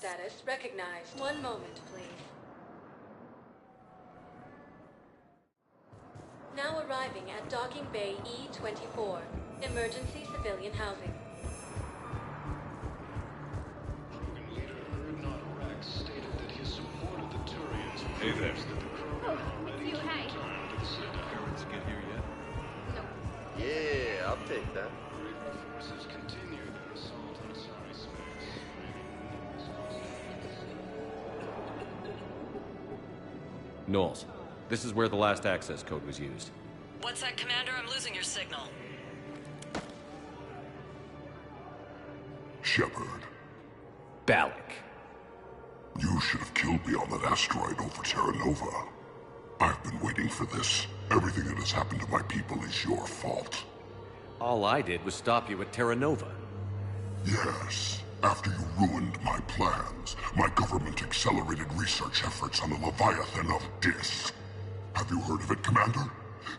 status recognized. One moment, please. Now arriving at Docking Bay E-24. Emergency civilian housing. Krogan leader Erdnot Rex stated that his support of the Turians Hey there. proves that the Krogan Oh, are it's ready you, to hey. return to the Citadel. Parents get here yet? No. Yeah, I'll take that. Reaper forces continue their assault on Asari space. Knowles, this is where the last access code was used. What's that, Commander? I'm losing your signal. Shepard, Balak. you should have killed me on that asteroid over Terra Nova. I've been waiting for this. Everything that has happened to my people is your fault. All I did was stop you at Terra Nova. Yes, after you ruined my plans, my government accelerated research efforts on the Leviathan of Dis. Have you heard of it, Commander?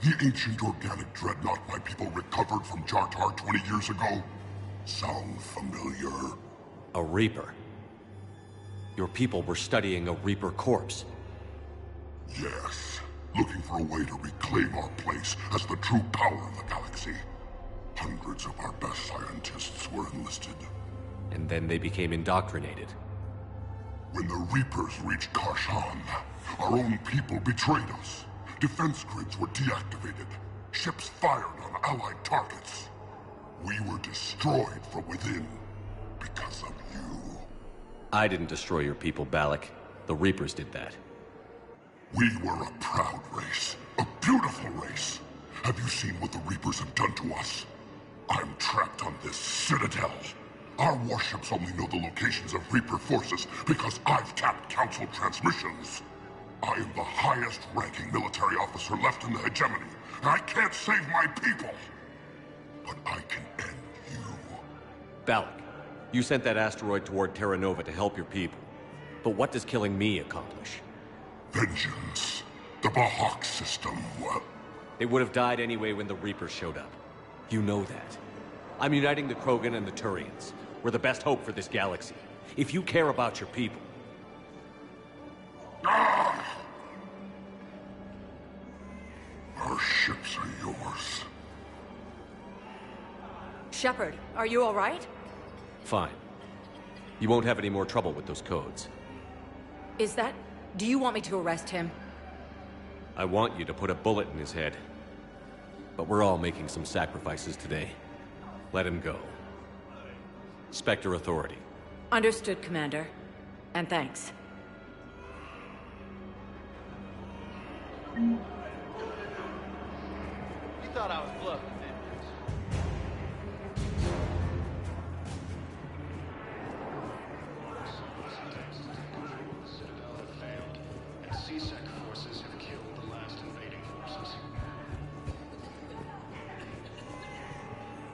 The ancient organic dreadnought my people recovered from Jartar 20 years ago? Sound familiar? A Reaper. Your people were studying a Reaper corpse. Yes, looking for a way to reclaim our place as the true power of the galaxy. Hundreds of our best scientists were enlisted. And then they became indoctrinated. When the Reapers reached Karshan, our own people betrayed us. Defense grids were deactivated. Ships fired on Allied targets. We were destroyed from within because of you. I didn't destroy your people, Balak. The Reapers did that. We were a proud race. A beautiful race. Have you seen what the Reapers have done to us? I'm trapped on this citadel. Our warships only know the locations of Reaper forces because I've tapped Council transmissions. I am the highest-ranking military officer left in the hegemony, and I can't save my people. But I can end you. Balak, you sent that asteroid toward Terra Nova to help your people. But what does killing me accomplish? Vengeance. The Bahak system, well... They would have died anyway when the Reapers showed up. You know that. I'm uniting the Krogan and the Turians. We're the best hope for this galaxy. If you care about your people... Our ships are yours. Shepard, are you all right? Fine. You won't have any more trouble with those codes. Is that... Do you want me to arrest him? I want you to put a bullet in his head. But we're all making some sacrifices today. Let him go. Spectre Authority. Understood, Commander. And thanks. You thought I was bluffing, didn't The Citadel have failed, and C-Sec forces have killed the last invading forces.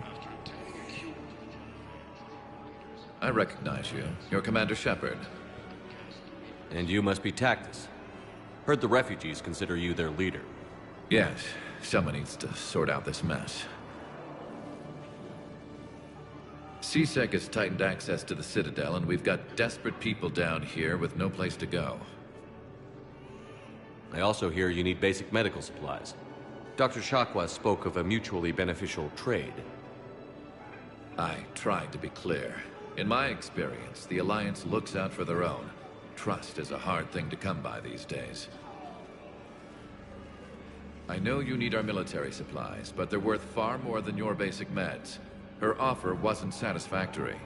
After obtaining a cure for the leaders of I recognize you. You're Commander Shepard. And you must be Tactus. Heard the refugees consider you their leader. Yes, someone needs to sort out this mess. C-Sec has tightened access to the Citadel, and we've got desperate people down here with no place to go. I also hear you need basic medical supplies. Dr. Shakwa spoke of a mutually beneficial trade. I tried to be clear. In my experience, the Alliance looks out for their own. Trust is a hard thing to come by these days. I know you need our military supplies, but they're worth far more than your basic meds. Her offer wasn't satisfactory.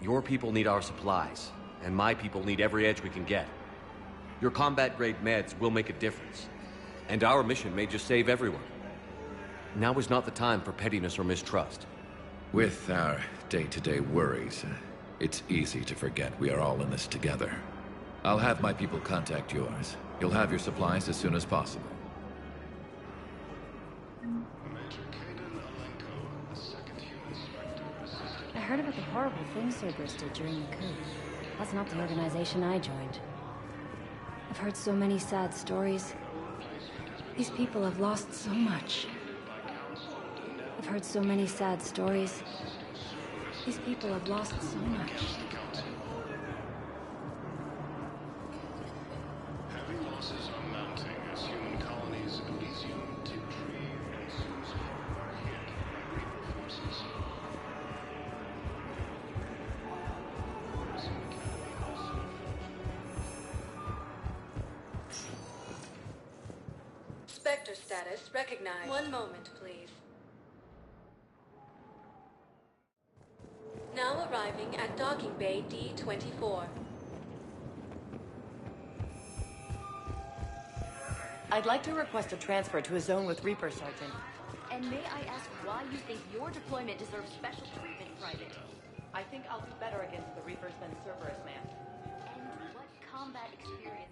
Your people need our supplies, and my people need every edge we can get. Your combat-grade meds will make a difference, and our mission may just save everyone. Now is not the time for pettiness or mistrust. With our day-to-day worries, it's easy to forget we are all in this together. I'll have my people contact yours. You'll have your supplies as soon as possible. Major Kaden Alenko, the second human Spectre, assisted I heard about the horrible things Cerberus did during the coup. That's not the organization I joined. I've heard so many sad stories. These people have lost so much. I've heard so many sad stories. These people have lost so much. Heavy losses are mounting as human colonies Elysium, Tiptree, and Susan are hit by Reaper forces. Spectre status recognized. One moment, please. Now arriving at Docking Bay D-24. I'd like to request a transfer to a zone with Reaper, Sergeant. And may I ask why you think your deployment deserves special treatment, Private? I think I'll do better against the Reapers than Cerberus, ma'am. And what combat experience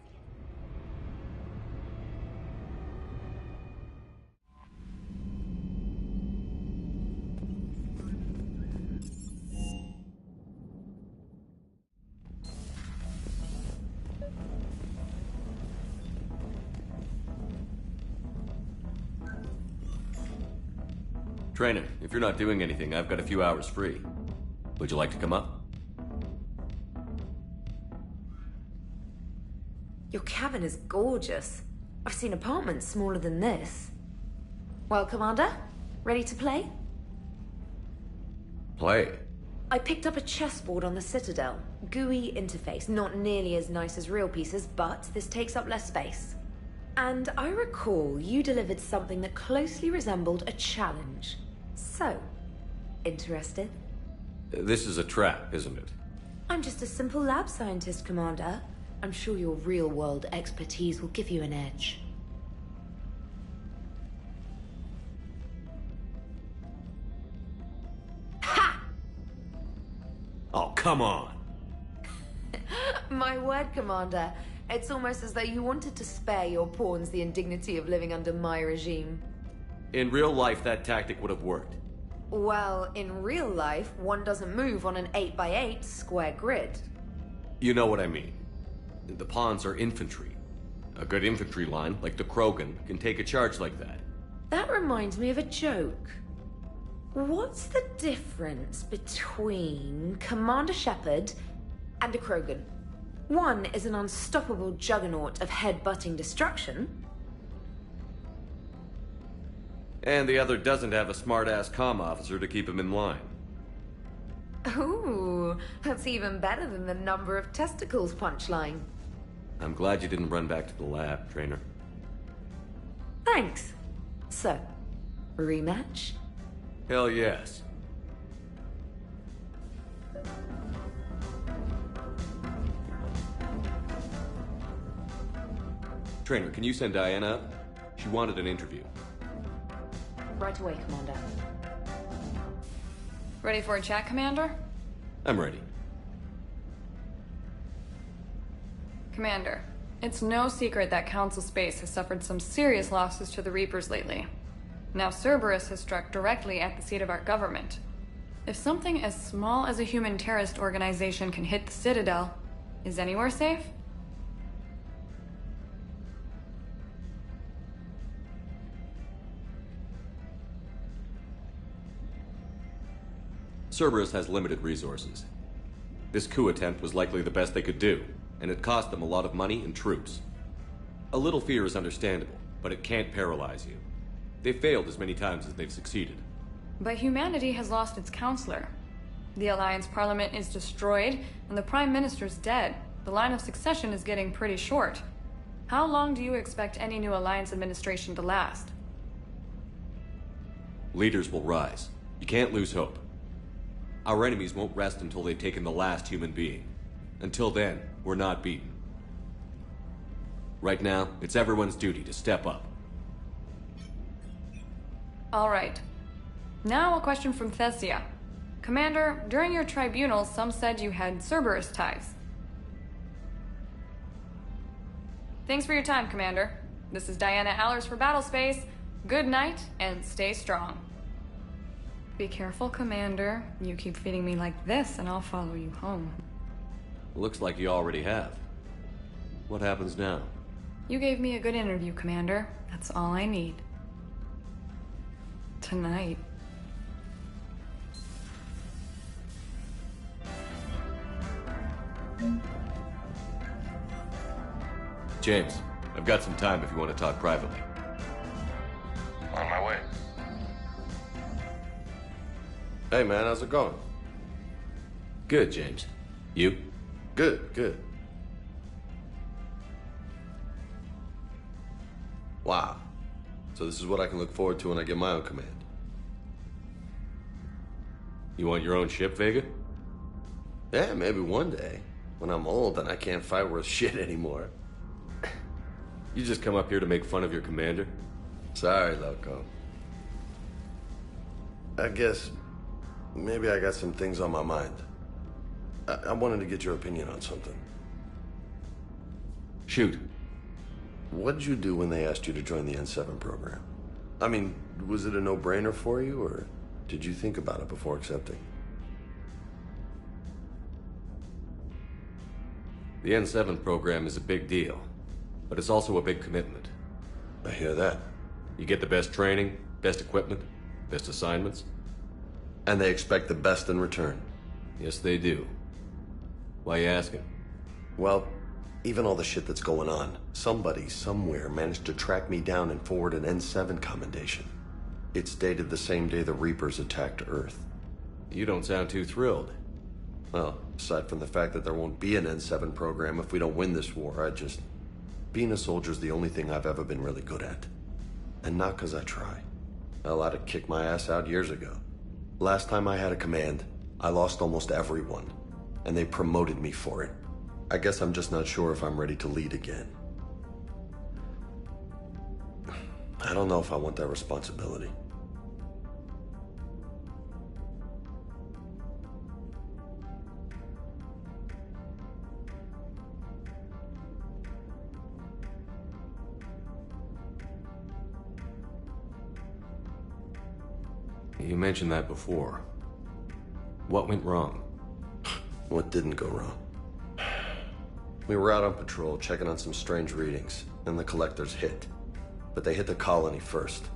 Trainer, if you're not doing anything, I've got a few hours free. Would you like to come up? Your cabin is gorgeous. I've seen apartments smaller than this. Well, Commander, ready to play? Play? I picked up a chessboard on the Citadel. GUI interface, not nearly as nice as real pieces, but this takes up less space. And I recall you delivered something that closely resembled a challenge. So, interested? This is a trap, isn't it? I'm just a simple lab scientist, Commander. I'm sure your real-world expertise will give you an edge. Ha! Oh, come on! My word, Commander. It's almost as though you wanted to spare your pawns the indignity of living under my regime. In real life, that tactic would have worked. Well, in real life, one doesn't move on an 8x8 square grid. You know what I mean. The pawns are infantry. A good infantry line, like the Krogan, can take a charge like that. That reminds me of a joke. What's the difference between Commander Shepard and a Krogan? One is an unstoppable juggernaut of head-butting destruction. And the other doesn't have a smart-ass comm officer to keep him in line. Ooh, that's even better than the number of testicles punchline. I'm glad you didn't run back to the lab, Trainer. Thanks. So, rematch? Hell yes. Trainer, can you send Diana up? She wanted an interview. Right away, Commander. Ready for a chat, Commander? I'm ready. Commander, it's no secret that Council Space has suffered some serious losses to the Reapers lately. Now Cerberus has struck directly at the seat of our government. If something as small as a human terrorist organization can hit the Citadel, is anywhere safe? Cerberus has limited resources. This coup attempt was likely the best they could do, and it cost them a lot of money and troops. A little fear is understandable, but it can't paralyze you. They've failed as many times as they've succeeded. But humanity has lost its counselor. The Alliance Parliament is destroyed, and the Prime Minister's dead. The line of succession is getting pretty short. How long do you expect any new Alliance administration to last? Leaders will rise. You can't lose hope. Our enemies won't rest until they've taken the last human being. Until then, we're not beaten. Right now, it's everyone's duty to step up. All right. Now a question from Thessia. Commander, during your tribunal, some said you had Cerberus ties. Thanks for your time, Commander. This is Diana Allers for Battlespace. Good night, and stay strong. Be careful, Commander. You keep feeding me like this, and I'll follow you home. Looks like you already have. What happens now? You gave me a good interview, Commander. That's all I need. Tonight. James, I've got some time if you want to talk privately. On my way. Hey man, how's it going? Good, James. You? Good, good. Wow. So this is what I can look forward to when I get my own command. You want your own ship, Vega? Yeah, maybe one day. When I'm old and I can't fight worth shit anymore. You just come up here to make fun of your commander? Sorry, Loco. I guess maybe I got some things on my mind. I wanted to get your opinion on something. Shoot. What did you do when they asked you to join the N7 program? I mean, was it a no-brainer for you, or did you think about it before accepting? The N7 program is a big deal, but it's also a big commitment. I hear that. You get the best training, best equipment, best assignments. And they expect the best in return. Yes, they do. Why you asking? Well, even all the shit that's going on, somebody somewhere managed to track me down and forward an N7 commendation. It's dated the same day the Reapers attacked Earth. You don't sound too thrilled. Well, aside from the fact that there won't be an N7 program if we don't win this war, being a soldier's the only thing I've ever been really good at. And not because I try. Hell, I'd have kicked my ass out years ago. Last time I had a command, I lost almost everyone, and they promoted me for it. I guess I'm just not sure if I'm ready to lead again. I don't know if I want that responsibility. You mentioned that before. What went wrong? What didn't go wrong? We were out on patrol, checking on some strange readings, and the collectors hit. But they hit the colony first.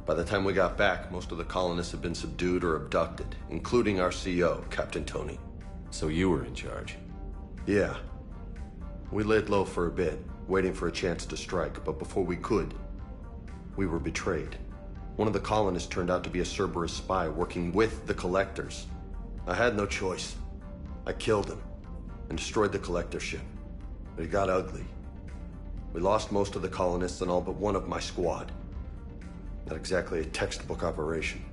By the time we got back, most of the colonists had been subdued or abducted, including our CO, Captain Tony. So you were in charge? Yeah. We laid low for a bit, waiting for a chance to strike, but before we could, we were betrayed. One of the colonists turned out to be a Cerberus spy working with the collectors. I had no choice. I killed him and destroyed the collector ship. But it got ugly. We lost most of the colonists and all but one of my squad. Not exactly a textbook operation.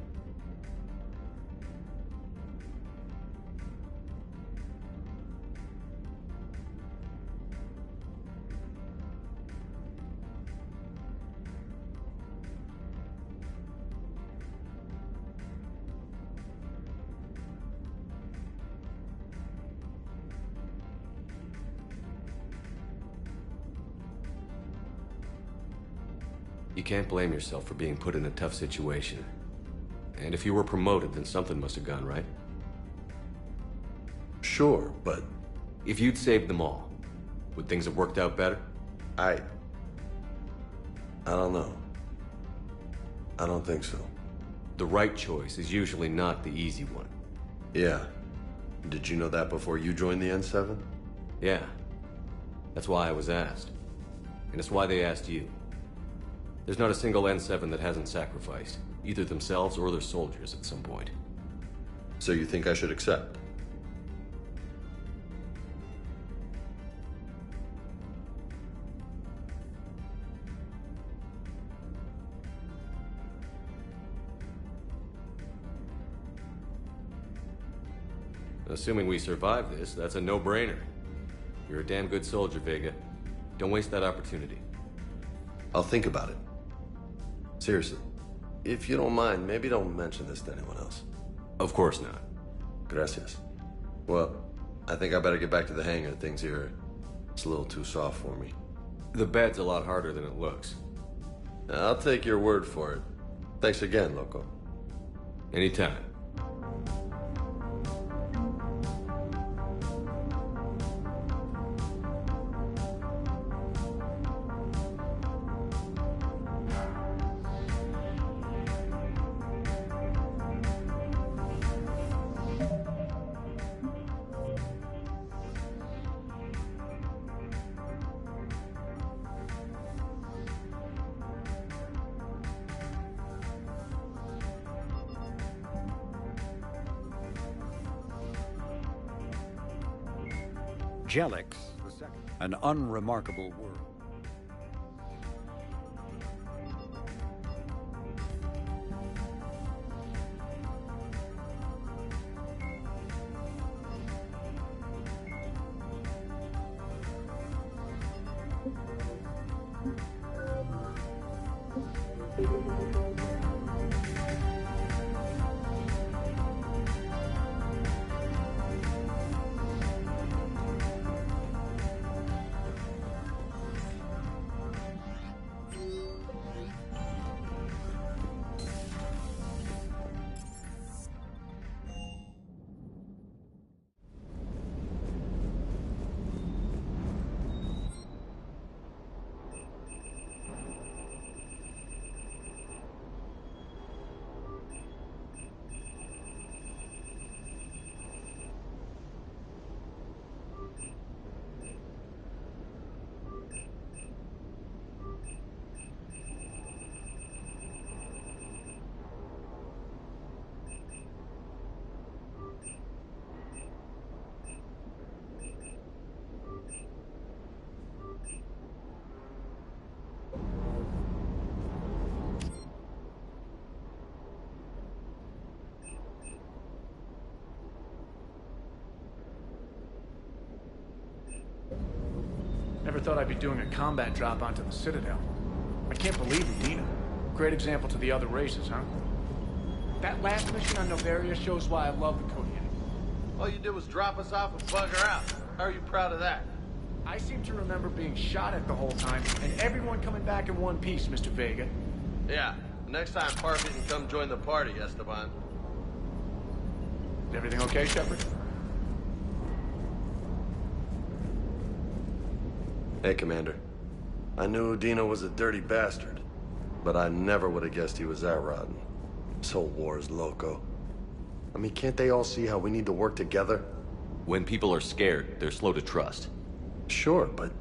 You can't blame yourself for being put in a tough situation. And if you were promoted, then something must have gone right. Sure, but... If you'd saved them all, would things have worked out better? I don't know. I don't think so. The right choice is usually not the easy one. Yeah. Did you know that before you joined the N7? Yeah. That's why I was asked. And it's why they asked you. There's not a single N7 that hasn't sacrificed, either themselves or their soldiers at some point. So you think I should accept? Assuming we survive this, that's a no-brainer. You're a damn good soldier, Vega. Don't waste that opportunity. I'll think about it. Seriously. If you don't mind, maybe don't mention this to anyone else. Of course not. Gracias. Well, I think I better get back to the hangar. Things here, it's a little too soft for me. The bed's a lot harder than it looks. I'll take your word for it. Thanks again, Loco. Anytime. Angelix II, an unremarkable world. Never thought I'd be doing a combat drop onto the Citadel. I can't believe it, Dina. Great example to the other races, huh? That last mission on Noveria shows why I love the Kodiak. All you did was drop us off and bugger out. How are you proud of that? I seem to remember being shot at the whole time, and everyone coming back in one piece, Mr. Vega. Yeah, next time Parfit can come join the party, Esteban. Is everything okay, Shepard? Hey, Commander. I knew Dino was a dirty bastard, but I never would have guessed he was that rotten. This whole war is loco. I mean, can't they all see how we need to work together? When people are scared, they're slow to trust. Sure, but...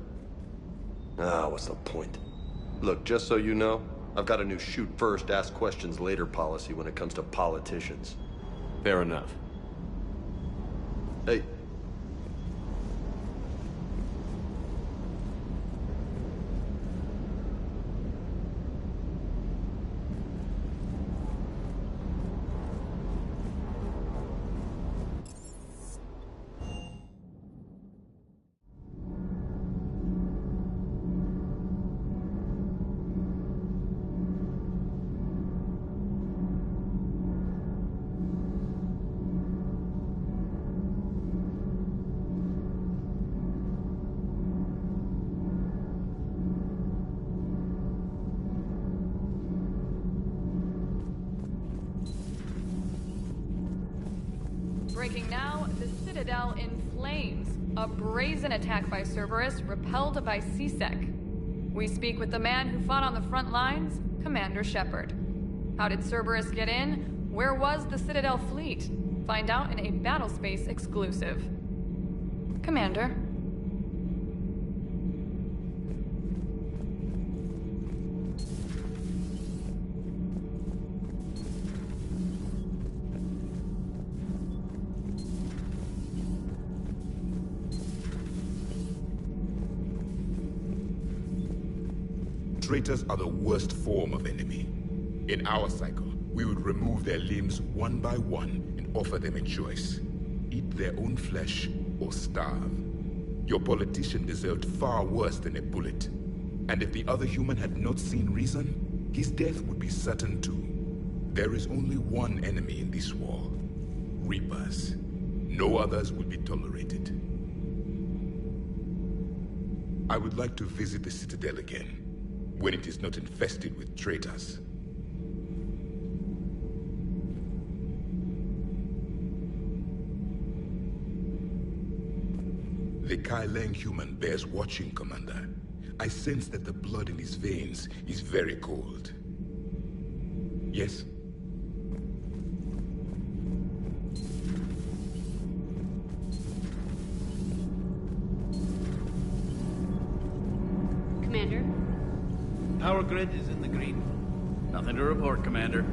what's the point? Look, just so you know, I've got a new shoot first, ask questions later policy when it comes to politicians. Fair enough. Hey. Breaking now, the Citadel in flames. A brazen attack by Cerberus, repelled by C-Sec. We speak with the man who fought on the front lines, Commander Shepard. How did Cerberus get in? Where was the Citadel fleet? Find out in a Battlespace exclusive. Commander. Traitors are the worst form of enemy. In our cycle, we would remove their limbs one by one and offer them a choice. Eat their own flesh or starve. Your politician deserved far worse than a bullet. And if the other human had not seen reason, his death would be certain too. There is only one enemy in this war. Reapers. No others will be tolerated. I would like to visit the Citadel again, when it is not infested with traitors. The Kai Leng human bears watching, Commander. I sense that the blood in his veins is very cold. Yes? Commander? Power grid is in the green. Nothing to report, Commander.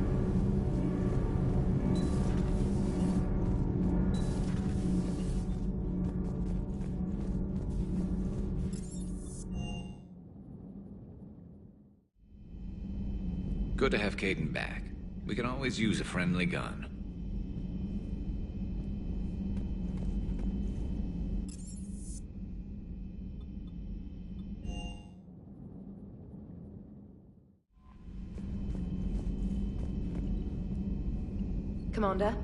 Good to have Caden back. We can always use a friendly gun. Commander?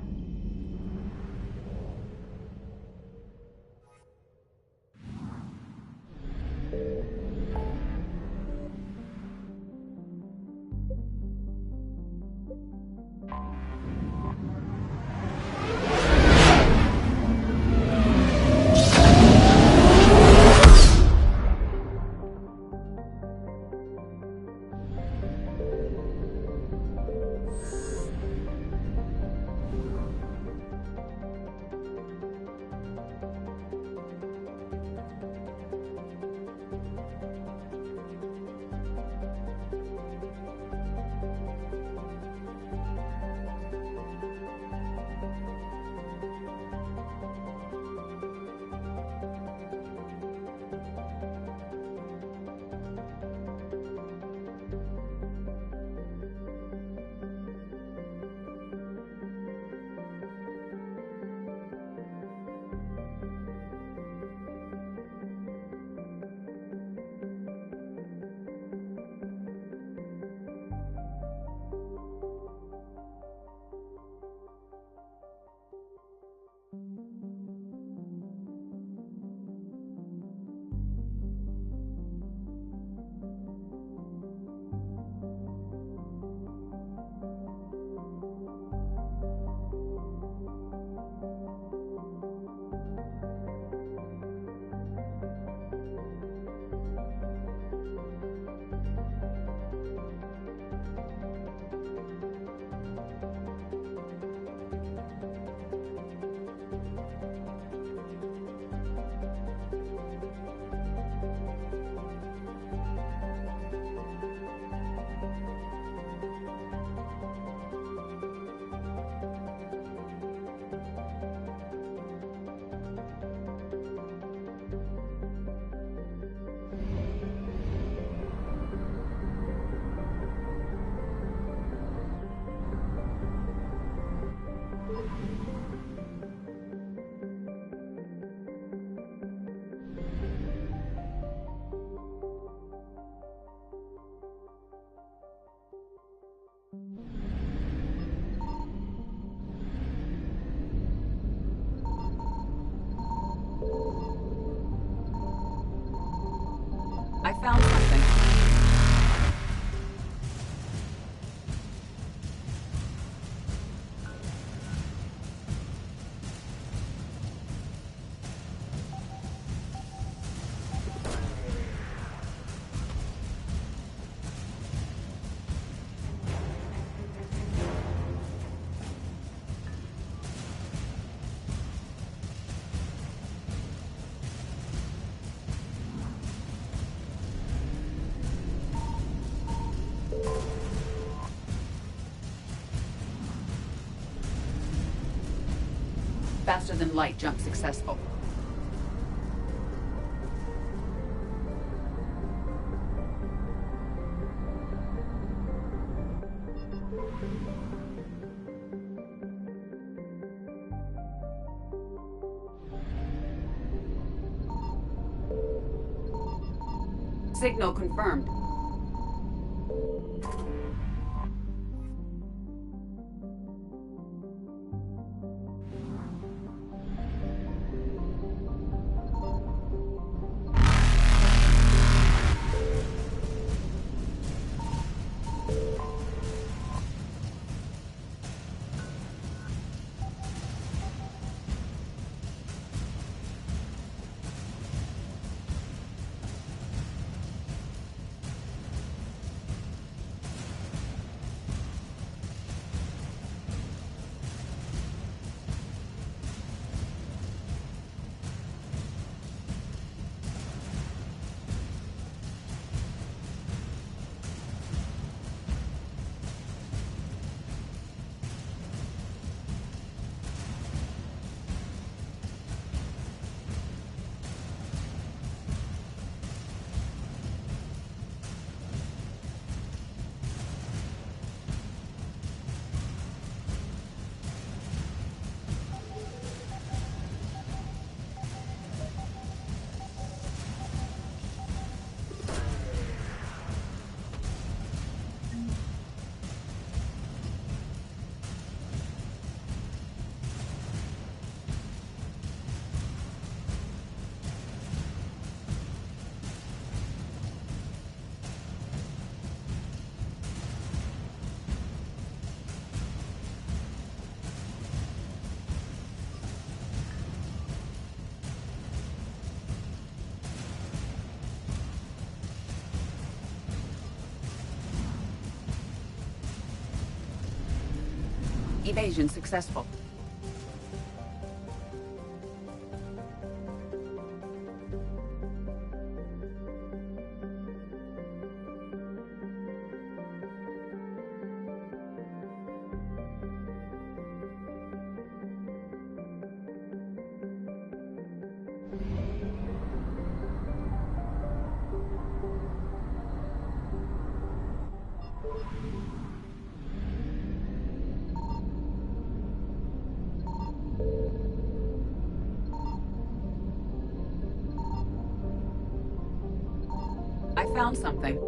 I found something. Faster than light jump successful. Signal confirmed. Evasion successful. I found something.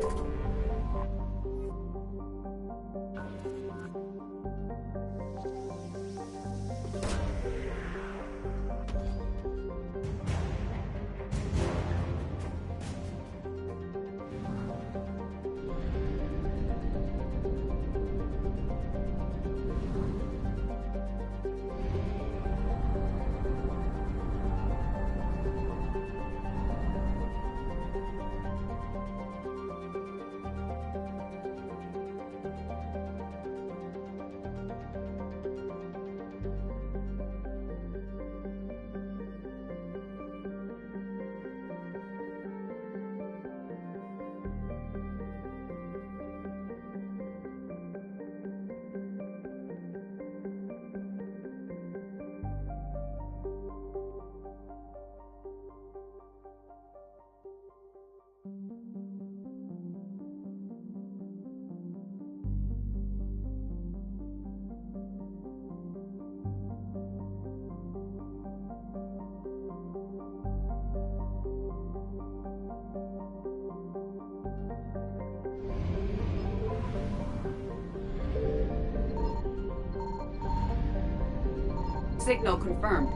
Signal confirmed.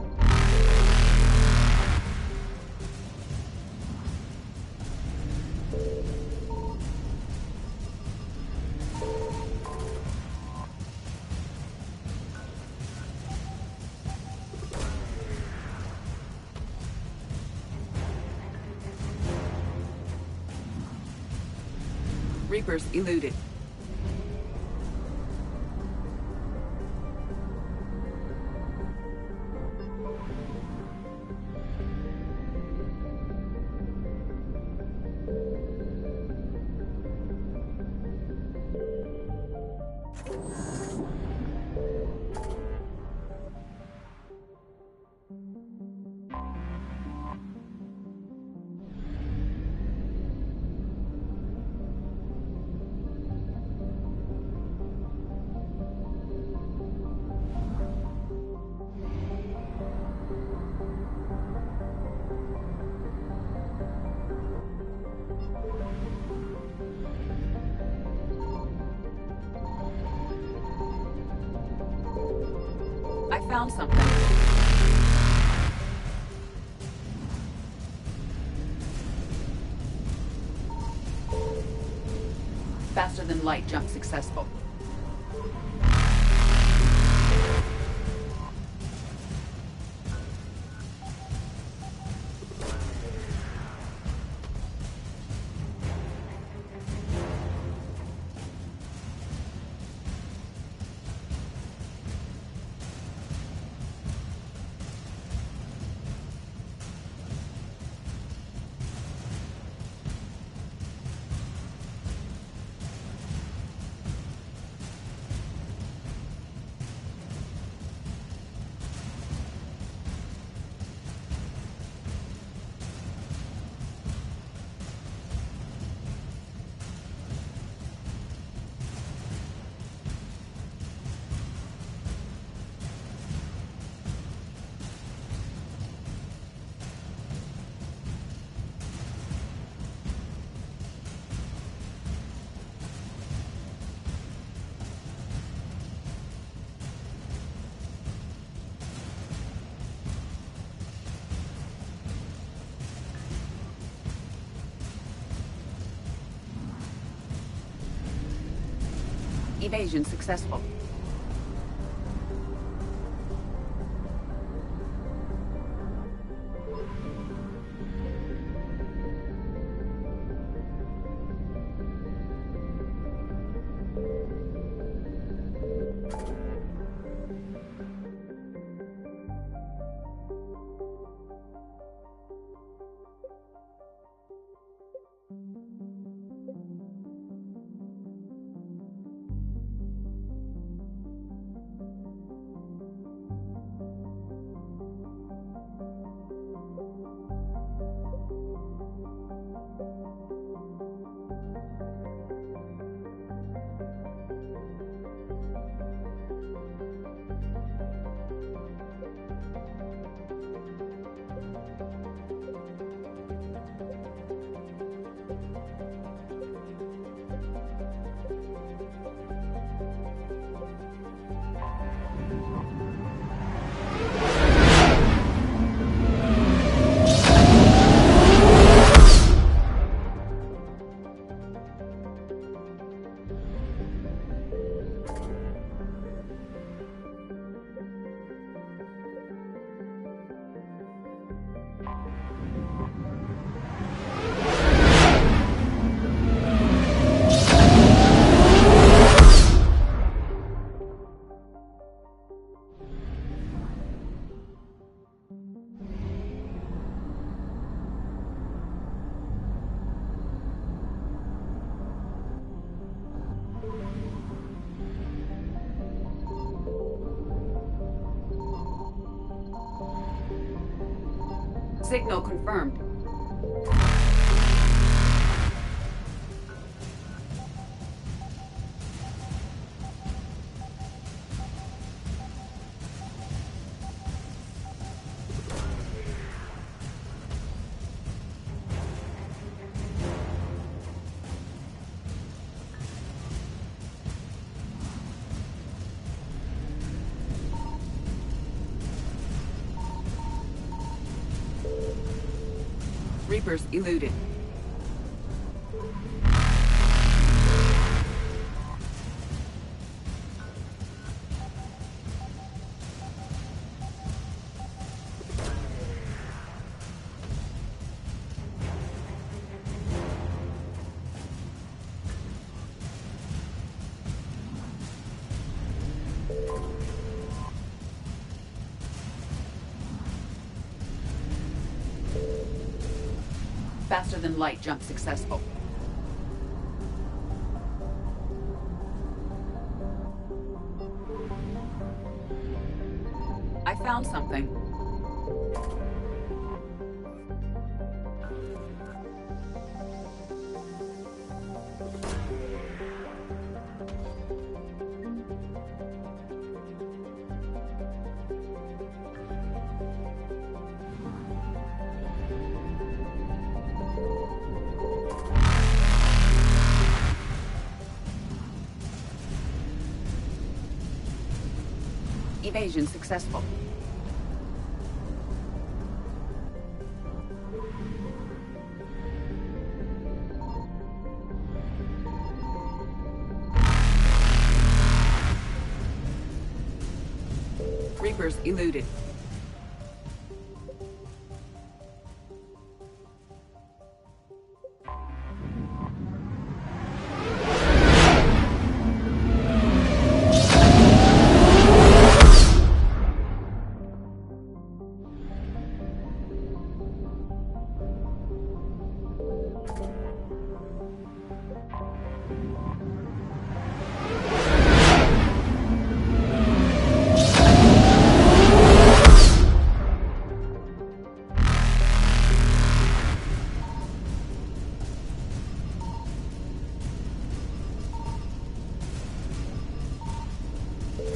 Reapers eluded. I found something. Faster than light jump successful. Evasion successful. Signal confirmed. Reapers eluded. Faster than light jump successful. I found something. Evasion successful. Reapers eluded.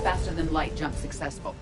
Faster than light jump successful.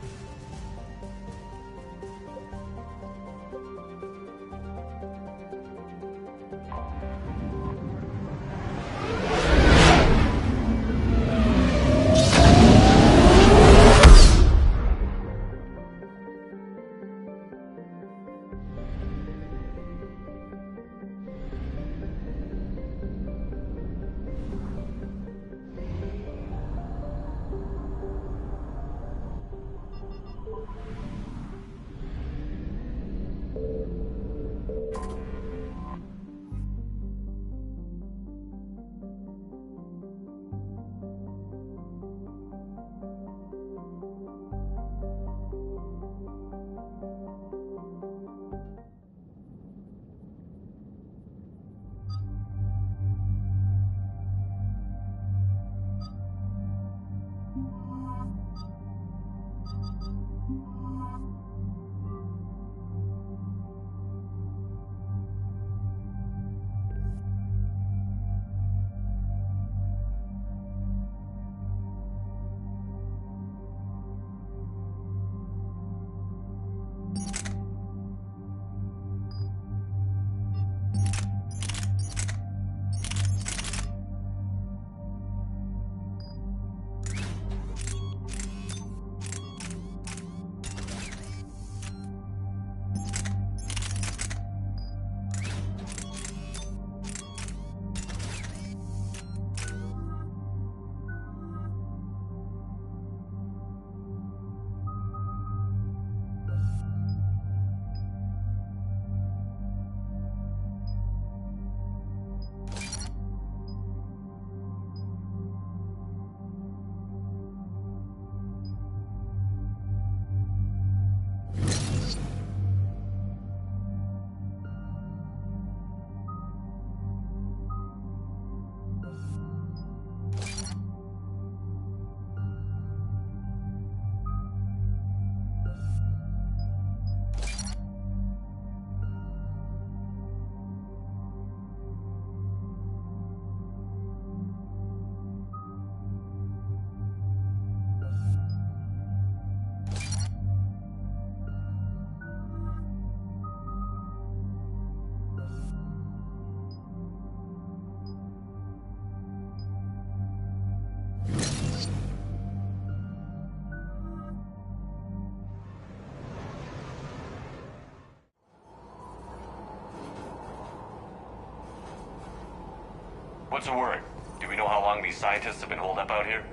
What's the word? Do we know how long these scientists have been holed up out here?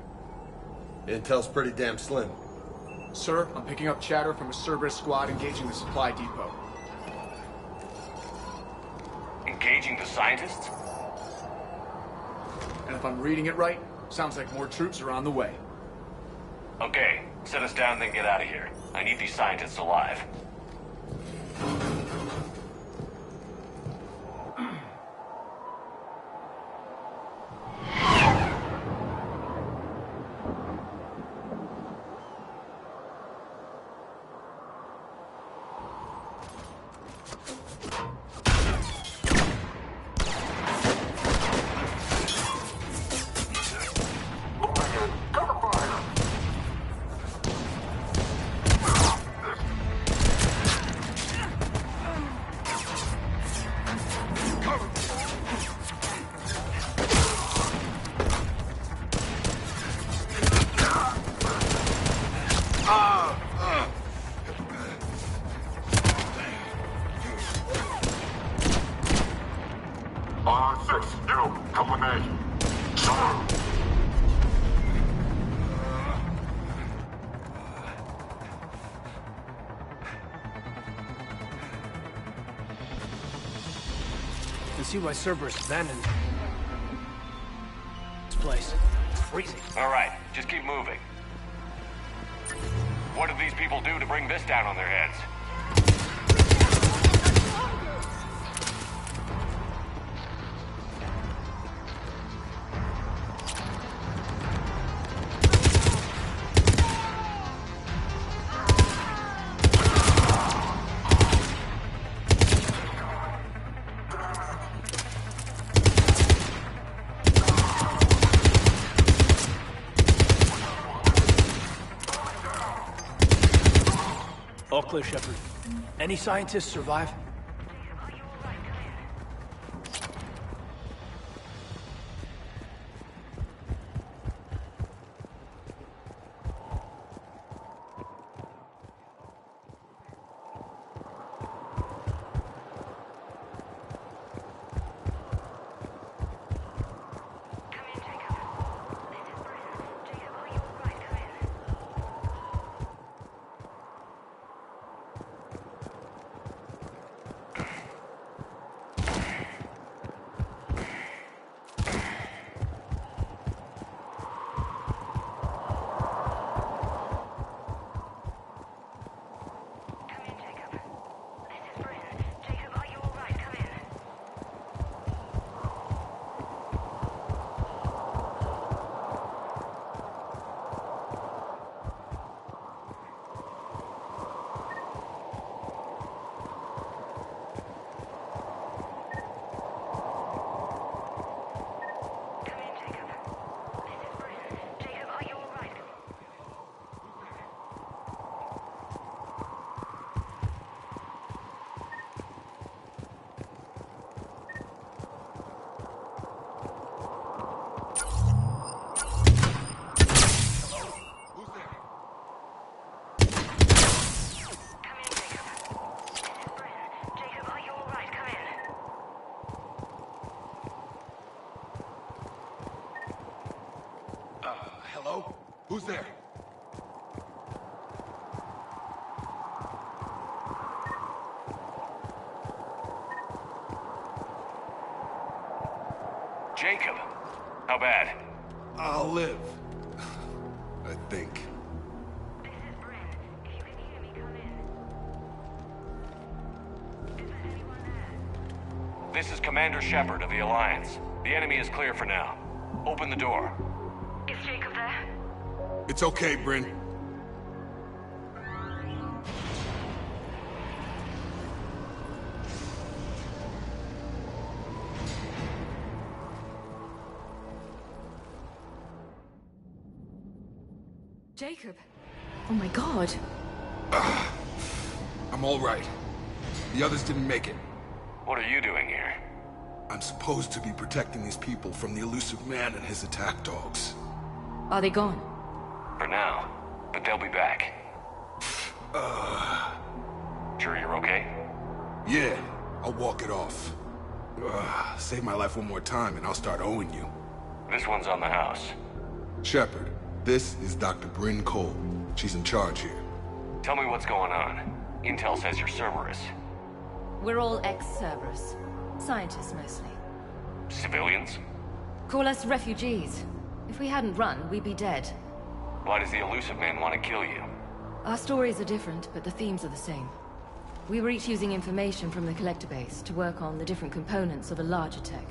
Intel's pretty damn slim. Sir, I'm picking up chatter from a Cerberus squad engaging the supply depot. Engaging the scientists? And if I'm reading it right, sounds like more troops are on the way. Okay, set us down, then get out of here. I need these scientists alive. See why Cerberus abandoned this place. It's freezing. All right, just keep moving. What did these people do to bring this down on their heads? All clear, Shepard. Any scientists survive? Hello? Who's there? Jacob, how bad? I'll live. I think. This is Commander Shepard of the Alliance. The enemy is clear for now. Open the door. Is Jacob there? It's okay, Bryn. Jacob. Oh my god. I'm all right. The others didn't make it. What are you doing here? I'm supposed to be protecting these people from the elusive man and his attack dogs. Are they gone? For now, but they'll be back. Sure you're okay? Yeah, I'll walk it off. Save my life one more time and I'll start owing you. This one's on the house. Shepard, this is Dr. Bryn Cole. She's in charge here. Tell me what's going on. Intel says you're Cerberus. We're all ex-Cerberus. Scientists, mostly. Civilians? Call us refugees. If we hadn't run, we'd be dead. Why does the Illusive Man want to kill you? Our stories are different, but the themes are the same. We were each using information from the Collector base to work on the different components of a larger tech.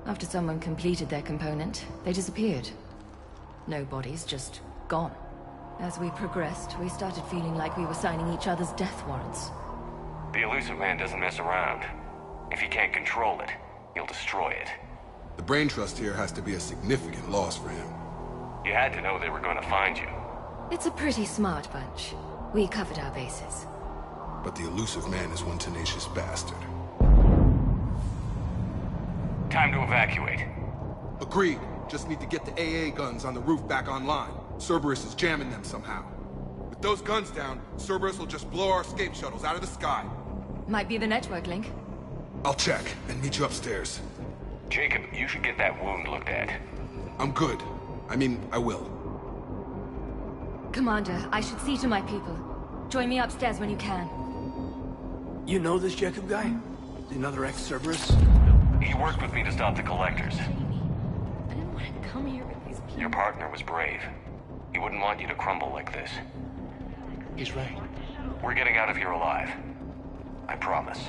After someone completed their component, they disappeared. No bodies, just gone. As we progressed, we started feeling like we were signing each other's death warrants. The Illusive Man doesn't mess around. If he can't control it, he'll destroy it. The brain trust here has to be a significant loss for him. You had to know they were going to find you. It's a pretty smart bunch. We covered our bases. But the Illusive Man is one tenacious bastard. Time to evacuate. Agreed. Just need to get the AA guns on the roof back online. Cerberus is jamming them somehow. With those guns down, Cerberus will just blow our escape shuttles out of the sky. Might be the network link. I'll check and meet you upstairs. Jacob, you should get that wound looked at. I'm good. I mean, I will. Commander, I should see to my people. Join me upstairs when you can. You know this Jacob guy? Another ex-Cerberus? He worked with me to stop the Collectors. I didn't want to come here with these people. Your partner was brave. He wouldn't want you to crumble like this. He's right. We're getting out of here alive. I promise.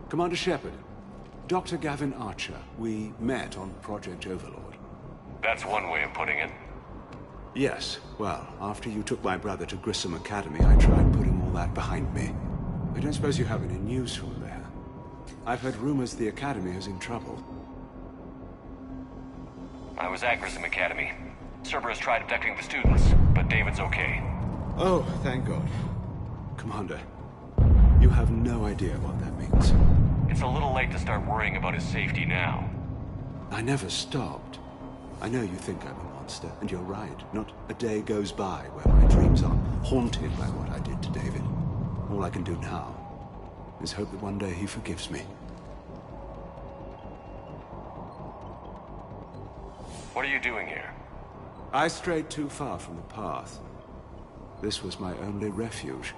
Commander Shepard, Dr. Gavin Archer, we met on Project Overlord. That's one way of putting it. Yes, well, after you took my brother to Grissom Academy, I tried putting all that behind me. I don't suppose you have any news from there. I've heard rumors the Academy is in trouble. I was at Grissom Academy. Cerberus tried abducting the students, but David's okay. Oh, thank God. Commander, you have no idea what that means. It's a little late to start worrying about his safety now. I never stopped. I know you think I'm a monster, and you're right. Not a day goes by where my dreams aren't haunted by what I did to David. All I can do now is hope that one day he forgives me. What are you doing here? I strayed too far from the path. This was my only refuge.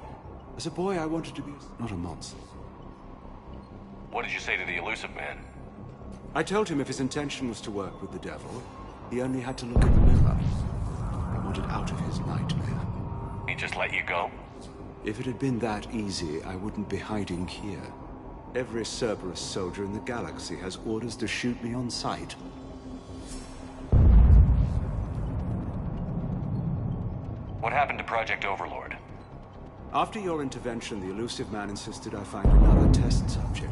As a boy, I wanted to be not a monster. What did you say to the Illusive Man? I told him if his intention was to work with the devil, he only had to look in the mirror. I wanted out of his nightmare. He just let you go? If it had been that easy, I wouldn't be hiding here. Every Cerberus soldier in the galaxy has orders to shoot me on sight. What happened to Project Overlord? After your intervention, the Illusive Man insisted I find another test subject.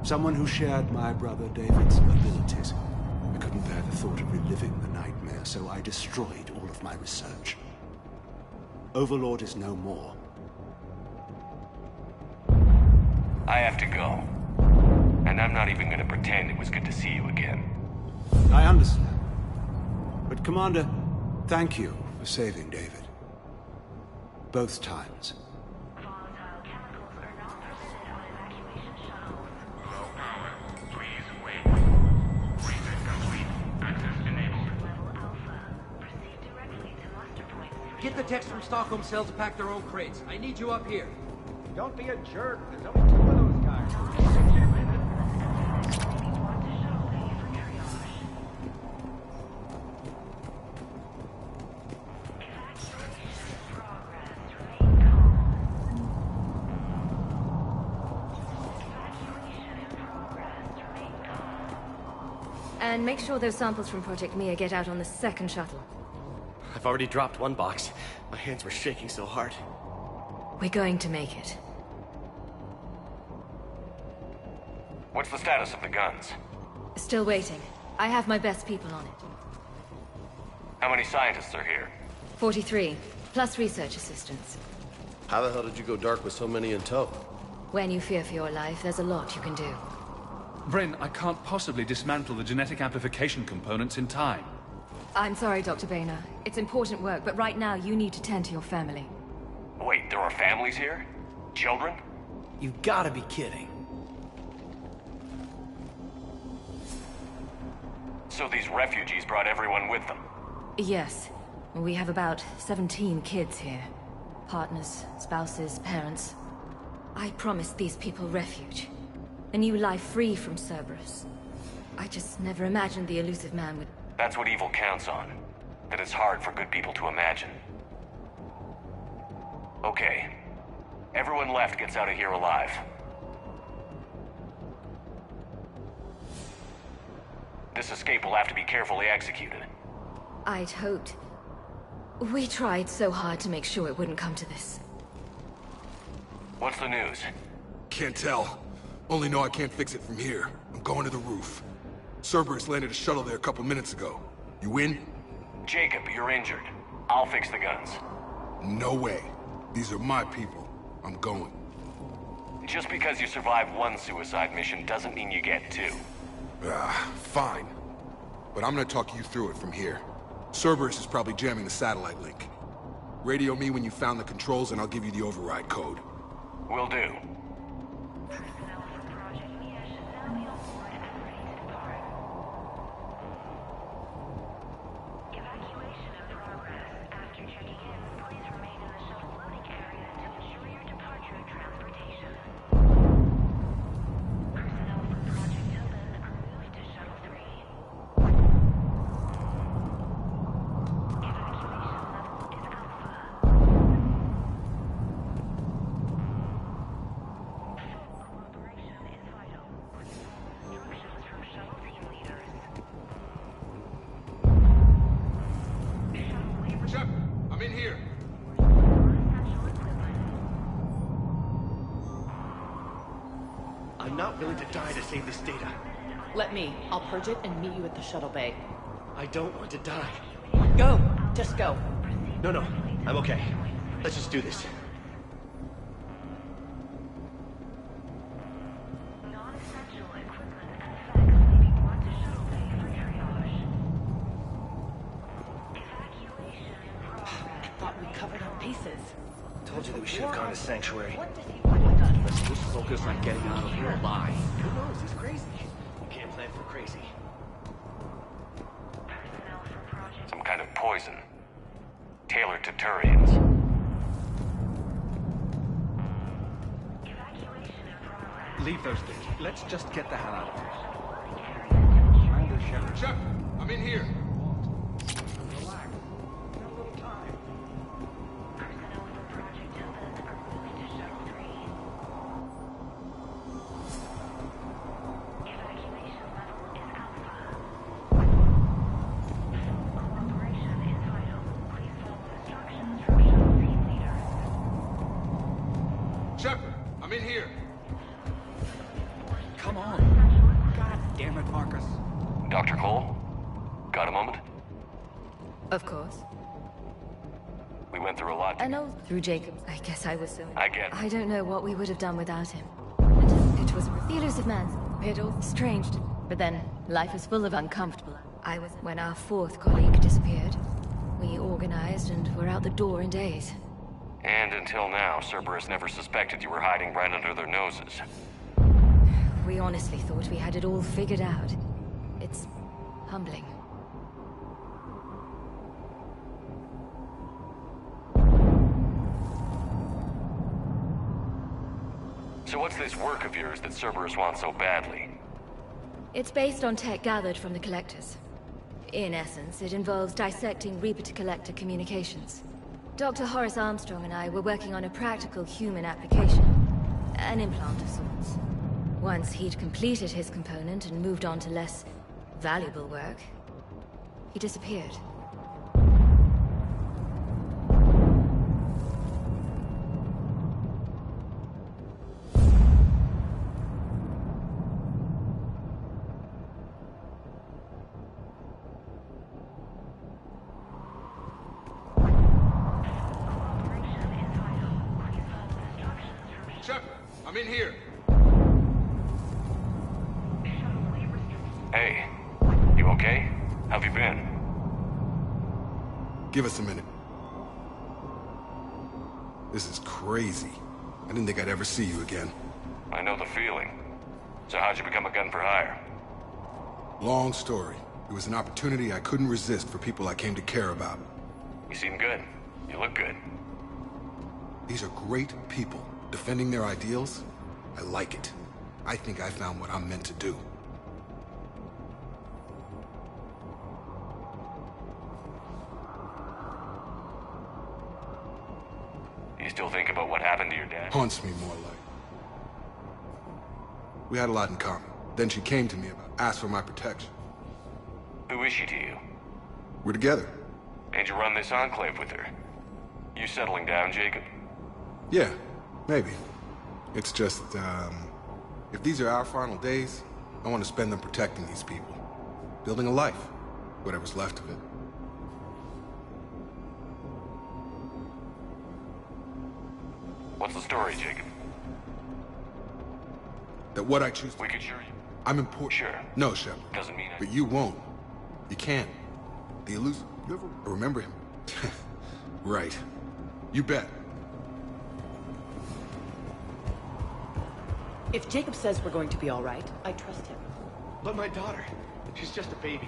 Someone who shared my brother David's abilities. I couldn't bear the thought of reliving the nightmare, so I destroyed all of my research. Overlord is no more. I have to go. And I'm not even gonna pretend it was good to see you again. I understand. But Commander, thank you for saving David. Both times. Get the techs from Stockholm Cell to pack their own crates. I need you up here. Don't be a jerk. There's only two of those guys. And make sure those samples from Project Mia get out on the second shuttle. I've already dropped one box. My hands were shaking so hard. We're going to make it. What's the status of the guns? Still waiting. I have my best people on it. How many scientists are here? 43, plus research assistants. How the hell did you go dark with so many in tow? When you fear for your life, there's a lot you can do. Bryn, I can't possibly dismantle the genetic amplification components in time. I'm sorry, Dr. Boehner. It's important work, but right now you need to tend to your family. Wait, there are families here? Children? You've gotta be kidding. So these refugees brought everyone with them? Yes. We have about 17 kids here. Partners, spouses, parents. I promised these people refuge. A new life free from Cerberus. I just never imagined the elusive man would... That's what evil counts on. That it's hard for good people to imagine. Okay. Everyone left gets out of here alive. This escape will have to be carefully executed. I'd hoped. We tried so hard to make sure it wouldn't come to this. What's the news? Can't tell. Only know I can't fix it from here. I'm going to the roof. Cerberus landed a shuttle there a couple minutes ago. You in? Jacob, you're injured. I'll fix the guns. No way. These are my people. I'm going. Just because you survived one suicide mission doesn't mean you get two. Fine. But I'm gonna talk you through it from here. Cerberus is probably jamming the satellite link. Radio me when you found the controls and I'll give you the override code. Will do. I'm not willing to die to save this data. Let me. I'll purge it and meet you at the shuttle bay. I don't want to die. Go! Just go. No, I'm okay. Let's just do this. I thought we covered our bases. Told you that we should have gone to Sanctuary. Let's just focus on getting out of here alive. Who knows? He's crazy. You can't plan for crazy. Some kind of poison. Tailored to Turians. Leave those things. Let's just get the hell out of here. Shepard, I'm in here. Shepard, I'm in here. Come on. God damn it, Marcus. Dr. Cole? Got a moment? Of course. We went through a lot. I know through Jacob. I guess I was so... I get it. I don't know what we would have done without him. It was the elusive man. It all strange. But then, life is full of uncomfortable. I was... When our fourth colleague disappeared, we organized and were out the door in days. And until now, Cerberus never suspected you were hiding right under their noses. We honestly thought we had it all figured out. It's humbling. So what's this work of yours that Cerberus wants so badly? It's based on tech gathered from the Collectors. In essence, it involves dissecting Reaper-to-Collector communications. Dr. Horace Armstrong and I were working on a practical human application. An implant of sorts. Once he'd completed his component and moved on to less valuable work, he disappeared. I'm in here. Hey, you okay? How have you been? Give us a minute. This is crazy. I didn't think I'd ever see you again. I know the feeling. So how'd you become a gun for hire? Long story. It was an opportunity I couldn't resist for people I came to care about. You seem good. You look good. These are great people. Defending their ideals, I like it. I think I found what I'm meant to do. You still think about what happened to your dad? Haunts me more like. We had a lot in common. Then she came to me asked for my protection. Who is she to you? We're together. And you run this enclave with her? You settling down, Jacob? Yeah, maybe. It's just, if these are our final days, I want to spend them protecting these people. Building a life. Whatever's left of it. What's the story, Jacob? That what I choose to... We could sure you... I'm important. Sure. No, Shepard. Doesn't mean But you won't. You can't. The elusive... You ever remember him? Right. You bet. If Jacob says we're going to be all right, I trust him. But my daughter, she's just a baby.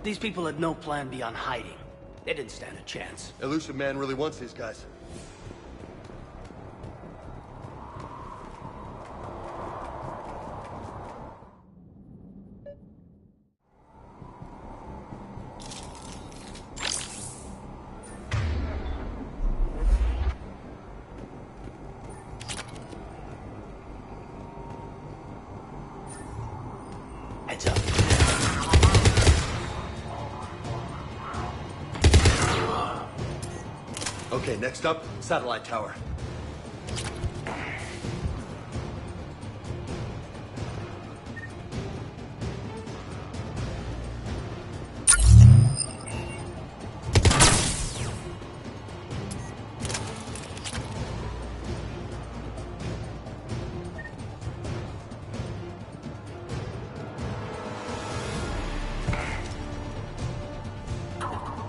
These people had no plan beyond hiding. They didn't stand a chance. Elusive Man really wants these guys. Heads up. Okay, next up, satellite tower.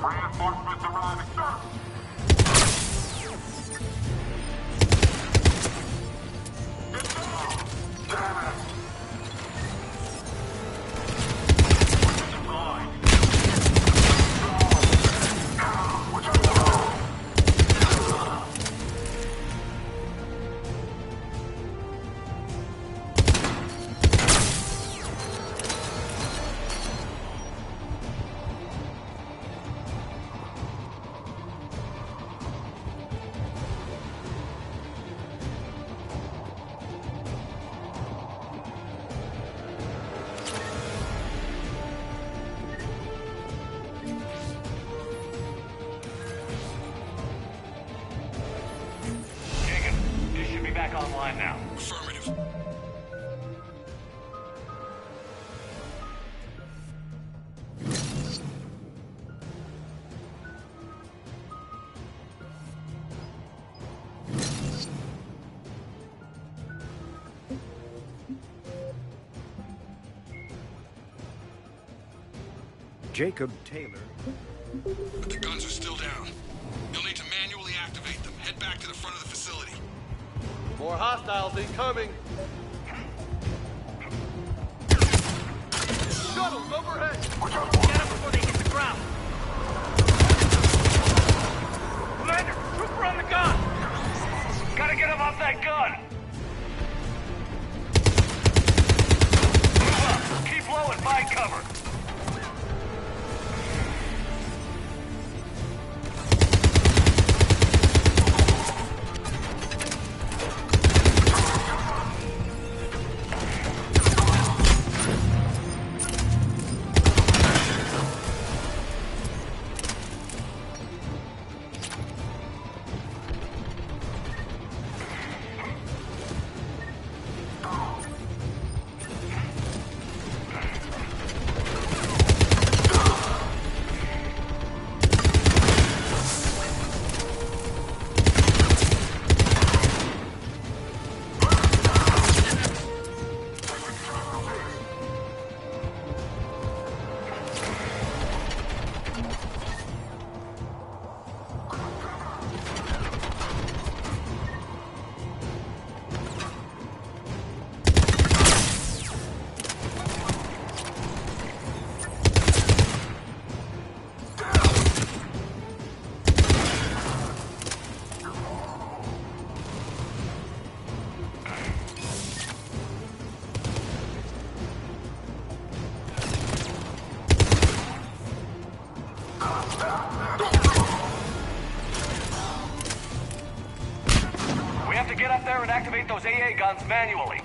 Reinforcements arriving, sir. Back online now. Affirmative. Jacob Taylor. But the guns are still down. You'll need to manually activate them. Head back to the front of the facility. More hostiles incoming. Shuttles overhead! Get them before they hit the ground! Commander, trooper on the gun! Gotta get him off that gun! Move up! Keep low and find cover! We have to get up there and activate those AA guns manually.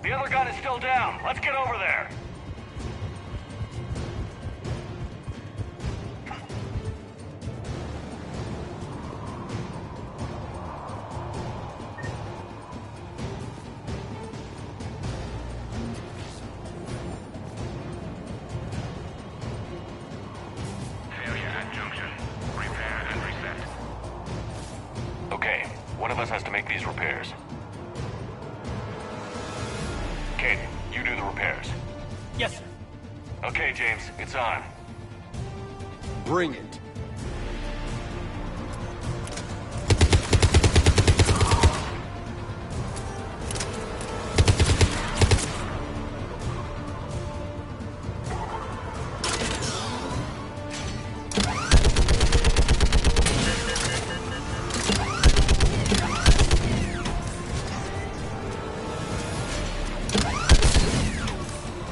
The other gun is still down. Let's get over there. Failure at junction. Repair and reset. Okay, one of us has to make these repairs. Kate, you do the repairs. Yes, sir. Okay, James, it's on. Bring it.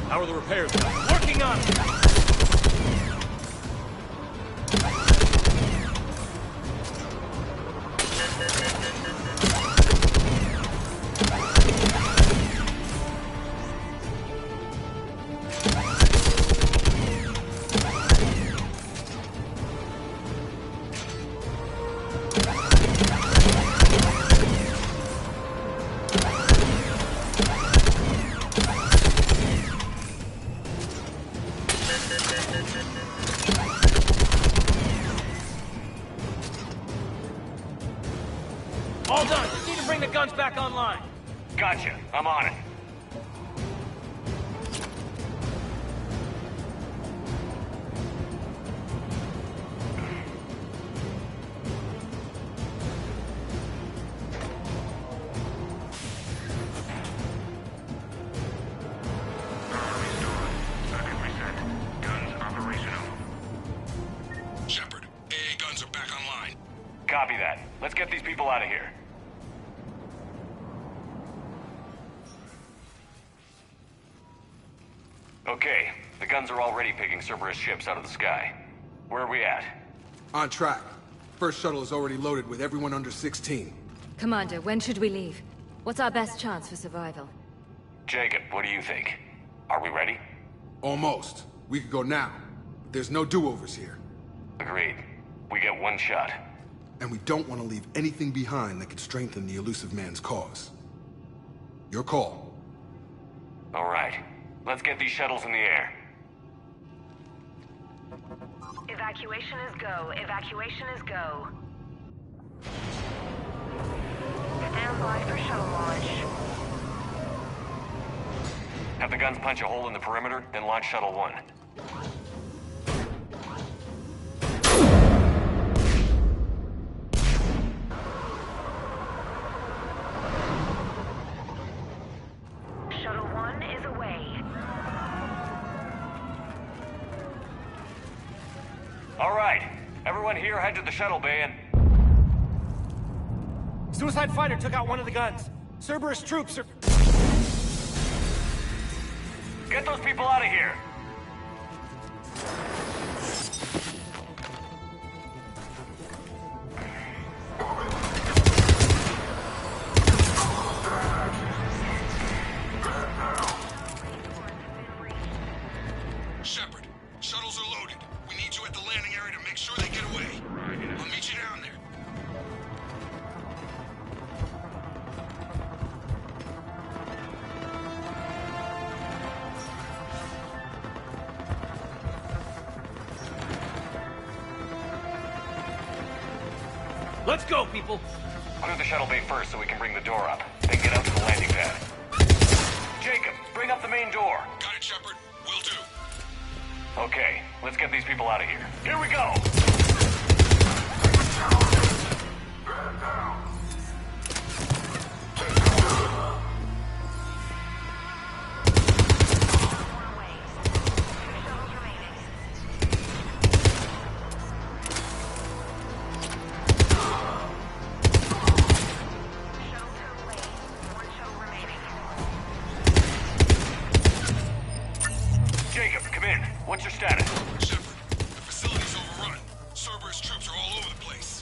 How are the repairs going? Working on it! All done. Just need to bring the guns back online. Gotcha. I'm on it. Shepard, AA guns are back online. Copy that. Let's get these people out of here. Okay, the guns are already picking Cerberus ships out of the sky. Where are we at? On track. First shuttle is already loaded with everyone under 16. Commander, when should we leave? What's our best chance for survival? Jacob, what do you think? Are we ready? Almost. We could go now. But there's no do-overs here. Agreed. We get one shot. And we don't want to leave anything behind that could strengthen the Elusive Man's cause. Your call. All right. Let's get these shuttles in the air. Evacuation is go. Evacuation is go. Stand by for shuttle launch. Have the guns punch a hole in the perimeter, then launch Shuttle 1. Shuttle 1 is away. All right. Everyone here head to the shuttle bay and... Suicide fighter took out one of the guns. Cerberus troops are... Get those people out of here! Shepard, shuttles are loaded. We need you at the landing area to make sure they get away. I'll meet you down there. Let's go, people! Clear the shuttle bay first so we can bring the door up. Then get out to the landing pad. Jacob, bring up the main door. Got it, Shepard. Will do. Okay, let's get these people out of here. Here we go! Jacob, come in. What's your status? Shepard, the facility's overrun. Cerberus troops are all over the place.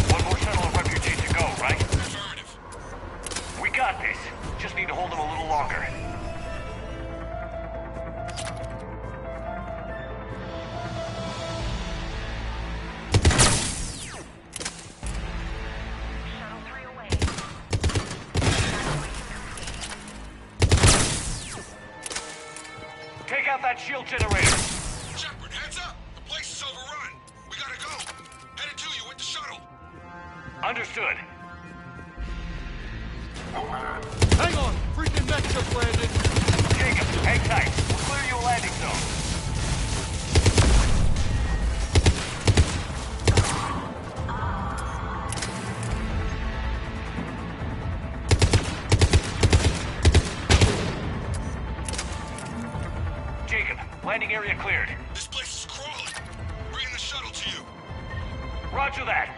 One more shuttle of refugee to go, right? Affirmative. We got this. Just need to hold them a little longer. Take out that shield generator. Shepard, heads up! The place is overrun. We gotta go. Headed to you with the shuttle. Understood. Hang on! Freaking mech just landed! Jacob, hang tight. We'll clear you a landing zone. Jacob, landing area cleared. This place is crawling. Bringing the shuttle to you. Roger that.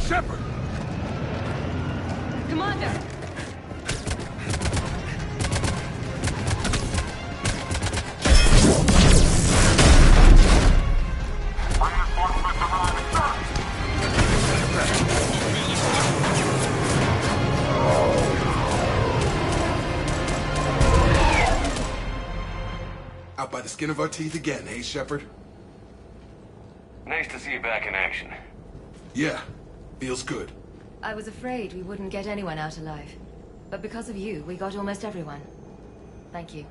Shepard! Commander! Out by the skin of our teeth again, hey, Shepard? Nice to see you back in action. Yeah, feels good. I was afraid we wouldn't get anyone out alive. But because of you, we got almost everyone. Thank you.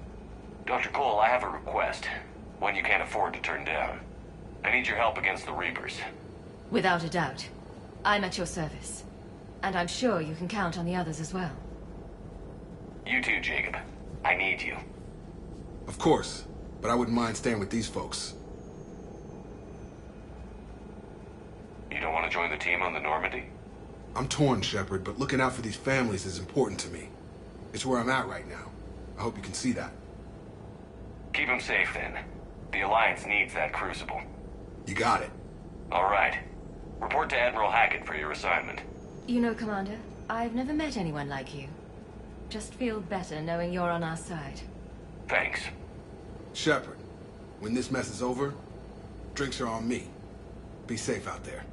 Dr. Cole, I have a request. One you can't afford to turn down. I need your help against the Reapers. Without a doubt. I'm at your service. And I'm sure you can count on the others as well. You too, Jacob. I need you. Of course, but I wouldn't mind staying with these folks. You don't want to join the team on the Normandy? I'm torn, Shepard, but looking out for these families is important to me. It's where I'm at right now. I hope you can see that. Keep them safe, then. The Alliance needs that Crucible. You got it. All right. Report to Admiral Hackett for your assignment. You know, Commander, I've never met anyone like you. Just feel better knowing you're on our side. Thanks. Shepard, when this mess is over, drinks are on me. Be safe out there.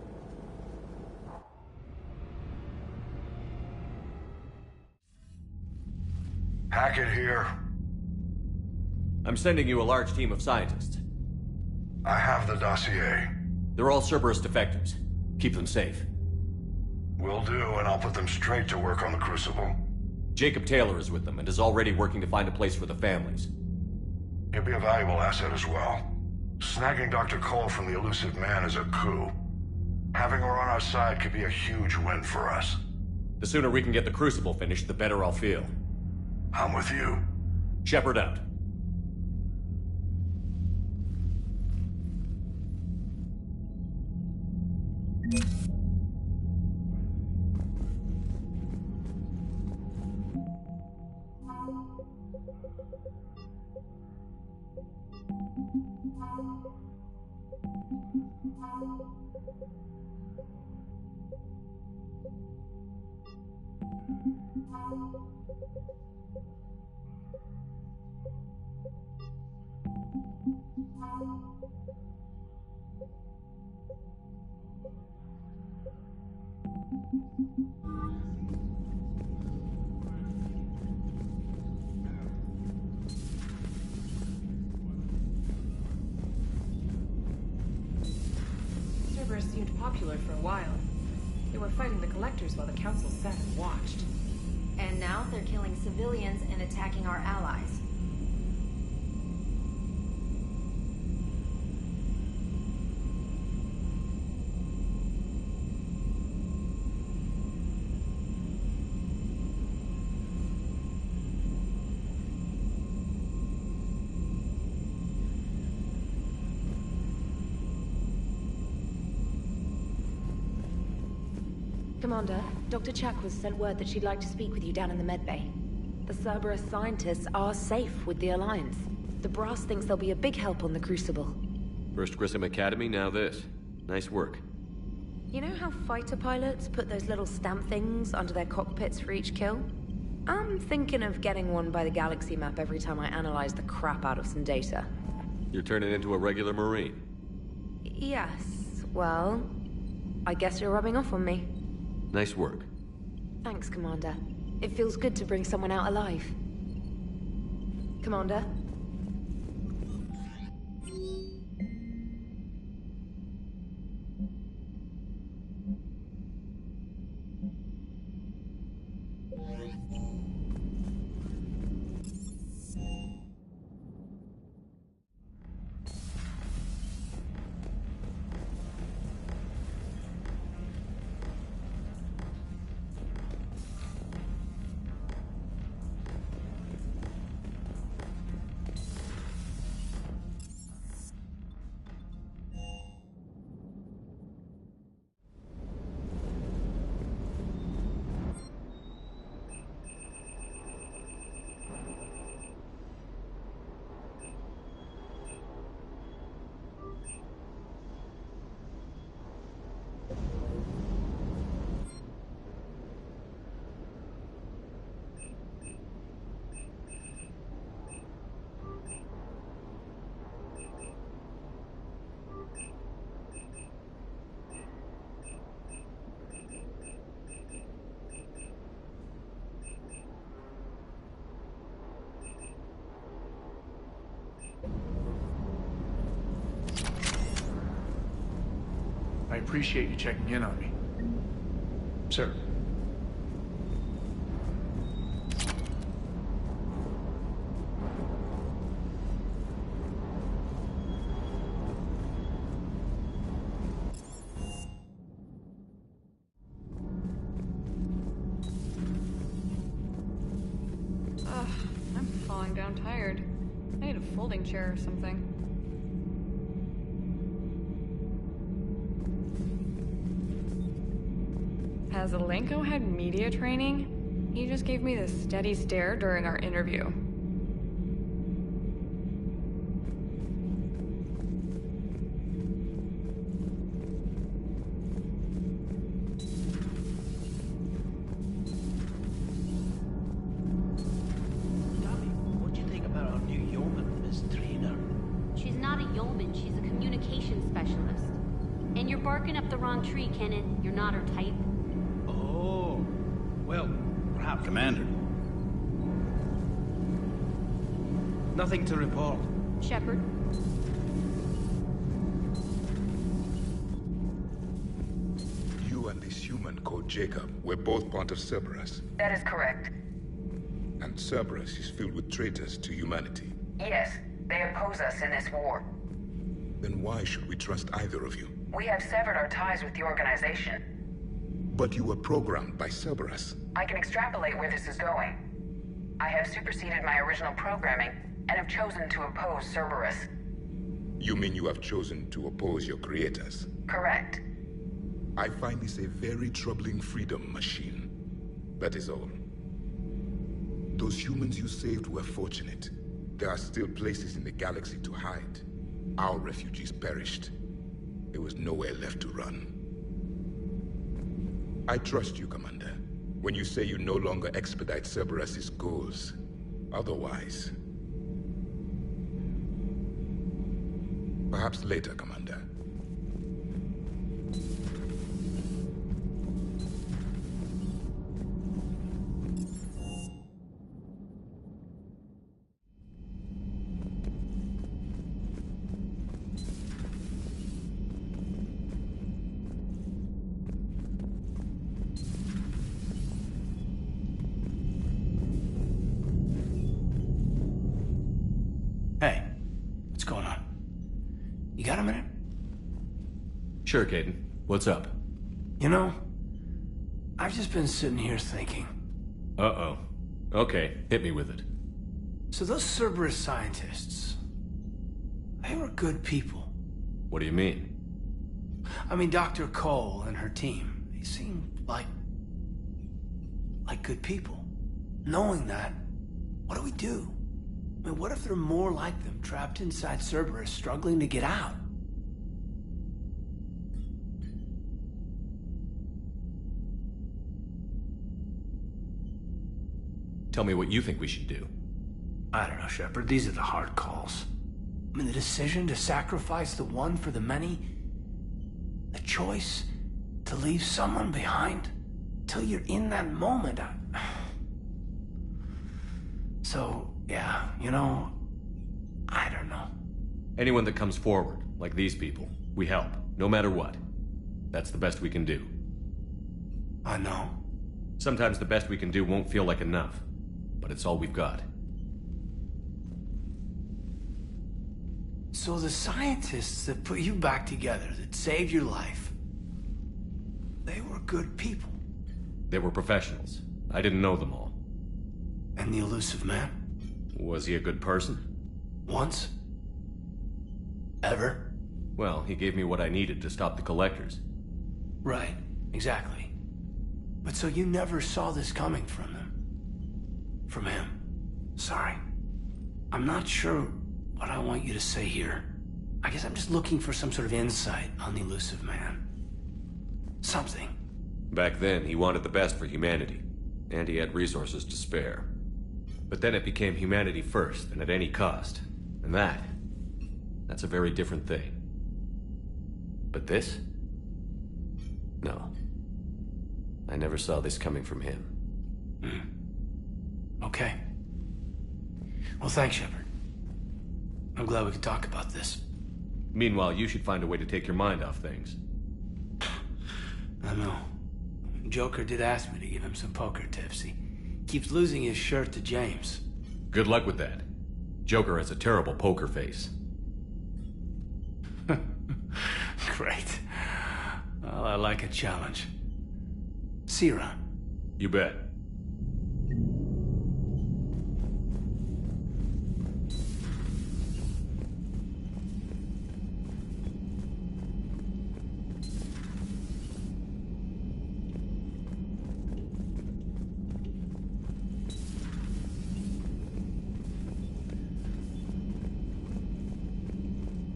Hackett here. I'm sending you a large team of scientists. I have the dossier. They're all Cerberus defectors. Keep them safe. Will do, and I'll put them straight to work on the Crucible. Jacob Taylor is with them and is already working to find a place for the families. He'll be a valuable asset as well. Snagging Dr. Cole from the Elusive Man is a coup. Having her on our side could be a huge win for us. The sooner we can get the Crucible finished, the better I'll feel. I'm with you. Shepard out. Cerberus seemed popular for a while. They were fighting the Collectors while the Council sat and watched. And now they're killing civilians and attacking our allies. Commander, Dr. Chakwas sent word that she'd like to speak with you down in the medbay. The Cerberus scientists are safe with the Alliance. The Brass thinks they'll be a big help on the Crucible. First Grissom Academy, now this. Nice work. You know how fighter pilots put those little stamp things under their cockpits for each kill? I'm thinking of getting one by the galaxy map every time I analyze the crap out of some data. You're turning into a regular Marine. Yes, well, I guess you're rubbing off on me. Nice work. Thanks, Commander. It feels good to bring someone out alive. Commander? I appreciate you checking in on me. Sir. I'm falling down tired. I need a folding chair or something. Has Alenko had media training? He just gave me this steady stare during our interview. What do you think about our new yeoman, Miss Trainer? She's not a yeoman, she's a communications specialist. And you're barking up the wrong tree, Kenan. You're not her type. Oh, well, perhaps... Commander. Nothing to report. Shepard? You and this human called Jacob were both part of Cerberus. That is correct. And Cerberus is filled with traitors to humanity. Yes, they oppose us in this war. Then why should we trust either of you? We have severed our ties with the organization. But you were programmed by Cerberus. I can extrapolate where this is going. I have superseded my original programming and have chosen to oppose Cerberus. You mean you have chosen to oppose your creators? Correct. I find this a very troubling freedom machine. That is all. Those humans you saved were fortunate. There are still places in the galaxy to hide. Our refugees perished. There was nowhere left to run. I trust you, Commander, when you say you no longer expedite Cerberus's goals. Otherwise... Perhaps later, Commander. Sure, Caden. What's up? You know, I've just been sitting here thinking. Uh-oh. Okay, hit me with it. So those Cerberus scientists, they were good people. What do you mean? I mean, Dr. Cole and her team, they seemed like good people. Knowing that, what do we do? I mean, what if there are more like them trapped inside Cerberus struggling to get out? Tell me what you think we should do. I don't know, Shepard. These are the hard calls. I mean, the decision to sacrifice the one for the many. The choice to leave someone behind till you're in that moment. So, yeah, you know, I don't know. Anyone that comes forward, like these people, we help, no matter what. That's the best we can do. I know. Sometimes the best we can do won't feel like enough, but it's all we've got. So the scientists that put you back together, that saved your life, they were good people. They were professionals. I didn't know them all. And the Illusive Man? Was he a good person? Once? Ever? Well, he gave me what I needed to stop the Collectors. Right, exactly. But so you never saw this coming from them? From him? Sorry. I'm not sure what I want you to say here. I guess I'm just looking for some sort of insight on the Illusive Man. Something. Back then, he wanted the best for humanity, and he had resources to spare. But then it became humanity first, and at any cost. And that's a very different thing. But this? No. I never saw this coming from him. Okay. Well, thanks, Shepard. I'm glad we could talk about this. Meanwhile, you should find a way to take your mind off things. I know. Joker did ask me to give him some poker tips. He keeps losing his shirt to James. Good luck with that. Joker has a terrible poker face. Great. Well, I like a challenge. See you around. You bet.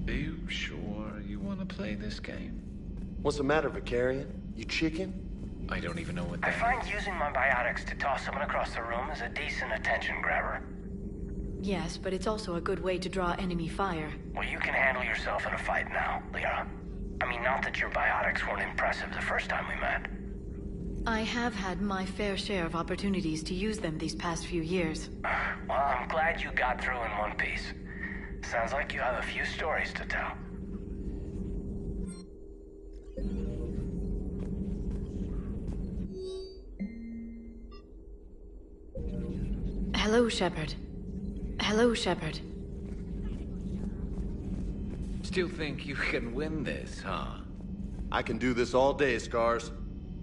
Are you sure you want to play this game? What's the matter, Vicarian? You chicken? I don't even know what I that find using my biotics to toss someone across the room is a decent attention grabber. Yes, but it's also a good way to draw enemy fire. Well, you can handle yourself in a fight now, Liara. I mean, not that your biotics weren't impressive the first time we met. I have had my fair share of opportunities to use them these past few years. Well, I'm glad you got through in one piece. Sounds like you have a few stories to tell. Hello, Shepard. Hello, Shepard. Still think you can win this, huh? I can do this all day, Scars.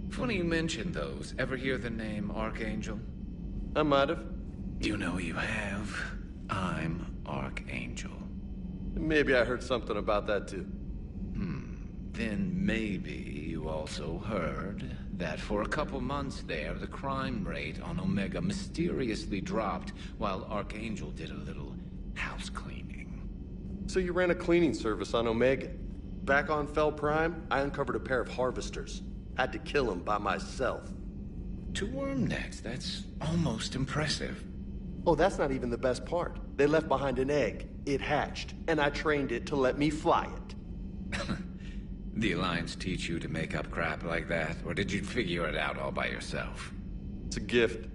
Funny you mentioned those. Ever hear the name Archangel? I might have. You know you have. I'm Archangel. Maybe I heard something about that too. Then maybe you also heard that for a couple months there, the crime rate on Omega mysteriously dropped while Archangel did a little house cleaning. So you ran a cleaning service on Omega. Back on Fel Prime, I uncovered a pair of harvesters. Had to kill them by myself. 2 worm necks, that's almost impressive. Oh, that's not even the best part. They left behind an egg. It hatched, and I trained it to let me fly it. The Alliance teach you to make up crap like that, or did you figure it out all by yourself? It's a gift.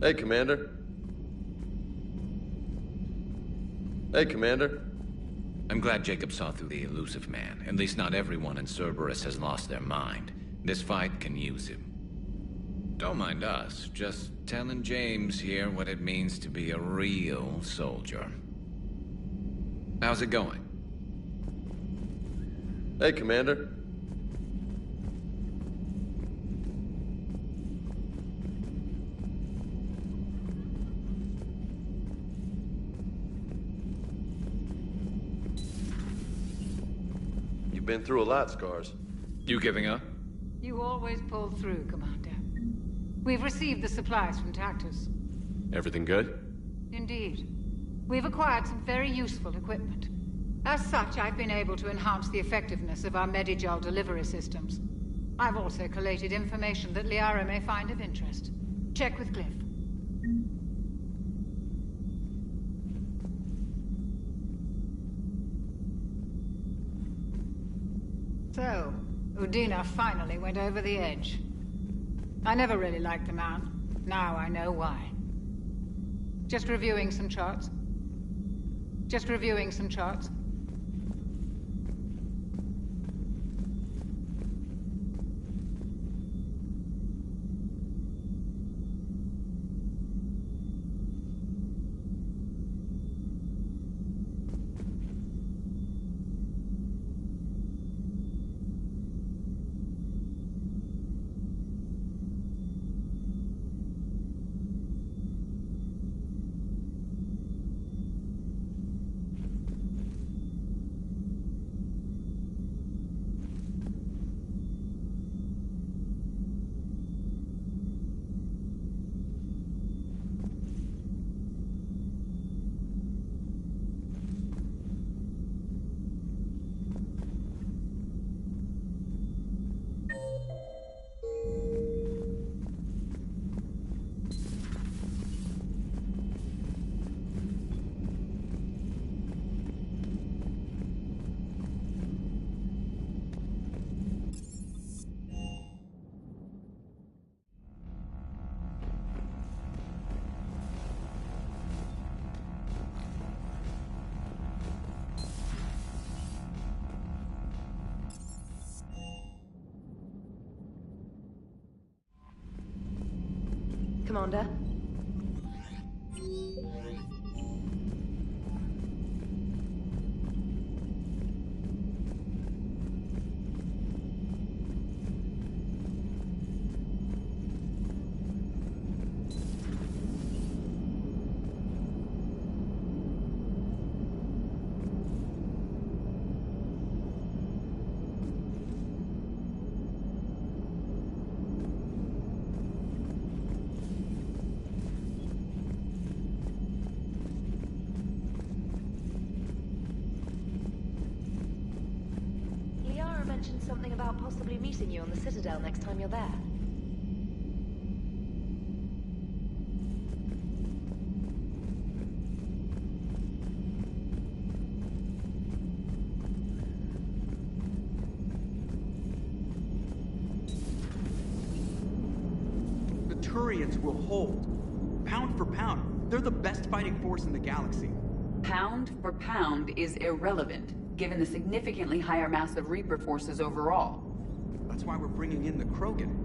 Hey, Commander. Hey, Commander. I'm glad Jacob saw through the Elusive Man. At least not everyone in Cerberus has lost their mind. This fight can use him. Don't mind us, just telling James here what it means to be a real soldier. How's it going? Hey, Commander. You've been through a lot, Scars. You giving up? You always pull through, Commander. We've received the supplies from Tactus. Everything good? Indeed. We've acquired some very useful equipment. As such, I've been able to enhance the effectiveness of our Medigel delivery systems. I've also collated information that Liara may find of interest. Check with Glyph. So, Udina finally went over the edge. I never really liked the man. Now I know why. Just reviewing some charts. Commander? Mentioned something about possibly meeting you on the Citadel next time you're there. The Turians will hold. Pound for pound, they're the best fighting force in the galaxy. Pound for pound is irrelevant, given the significantly higher mass of Reaper forces overall. That's why we're bringing in the Krogan.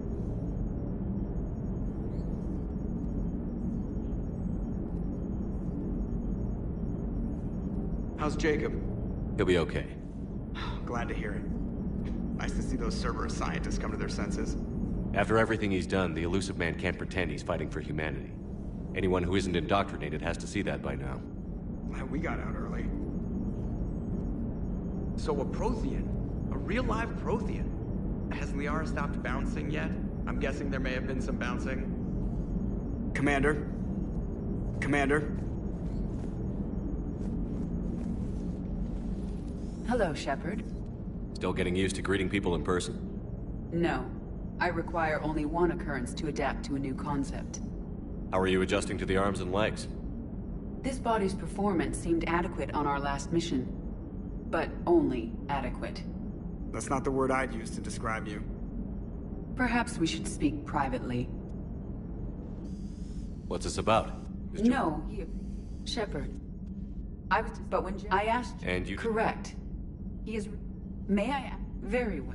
How's Jacob? He'll be okay. Glad to hear it. Nice to see those Cerberus scientists come to their senses. After everything he's done, the Elusive Man can't pretend he's fighting for humanity. Anyone who isn't indoctrinated has to see that by now. Glad we got out early. So a Prothean. A real live Prothean. Has Liara stopped bouncing yet? I'm guessing there may have been some bouncing. Commander? Commander? Hello, Shepard. Still getting used to greeting people in person? No. I require only one occurrence to adapt to a new concept. How are you adjusting to the arms and legs? This body's performance seemed adequate on our last mission. But only adequate. That's not the word I'd use to describe you. Perhaps we should speak privately. What's this about? No, you... Shepard. But when I asked you... And you... Correct. He is... May I... Very well.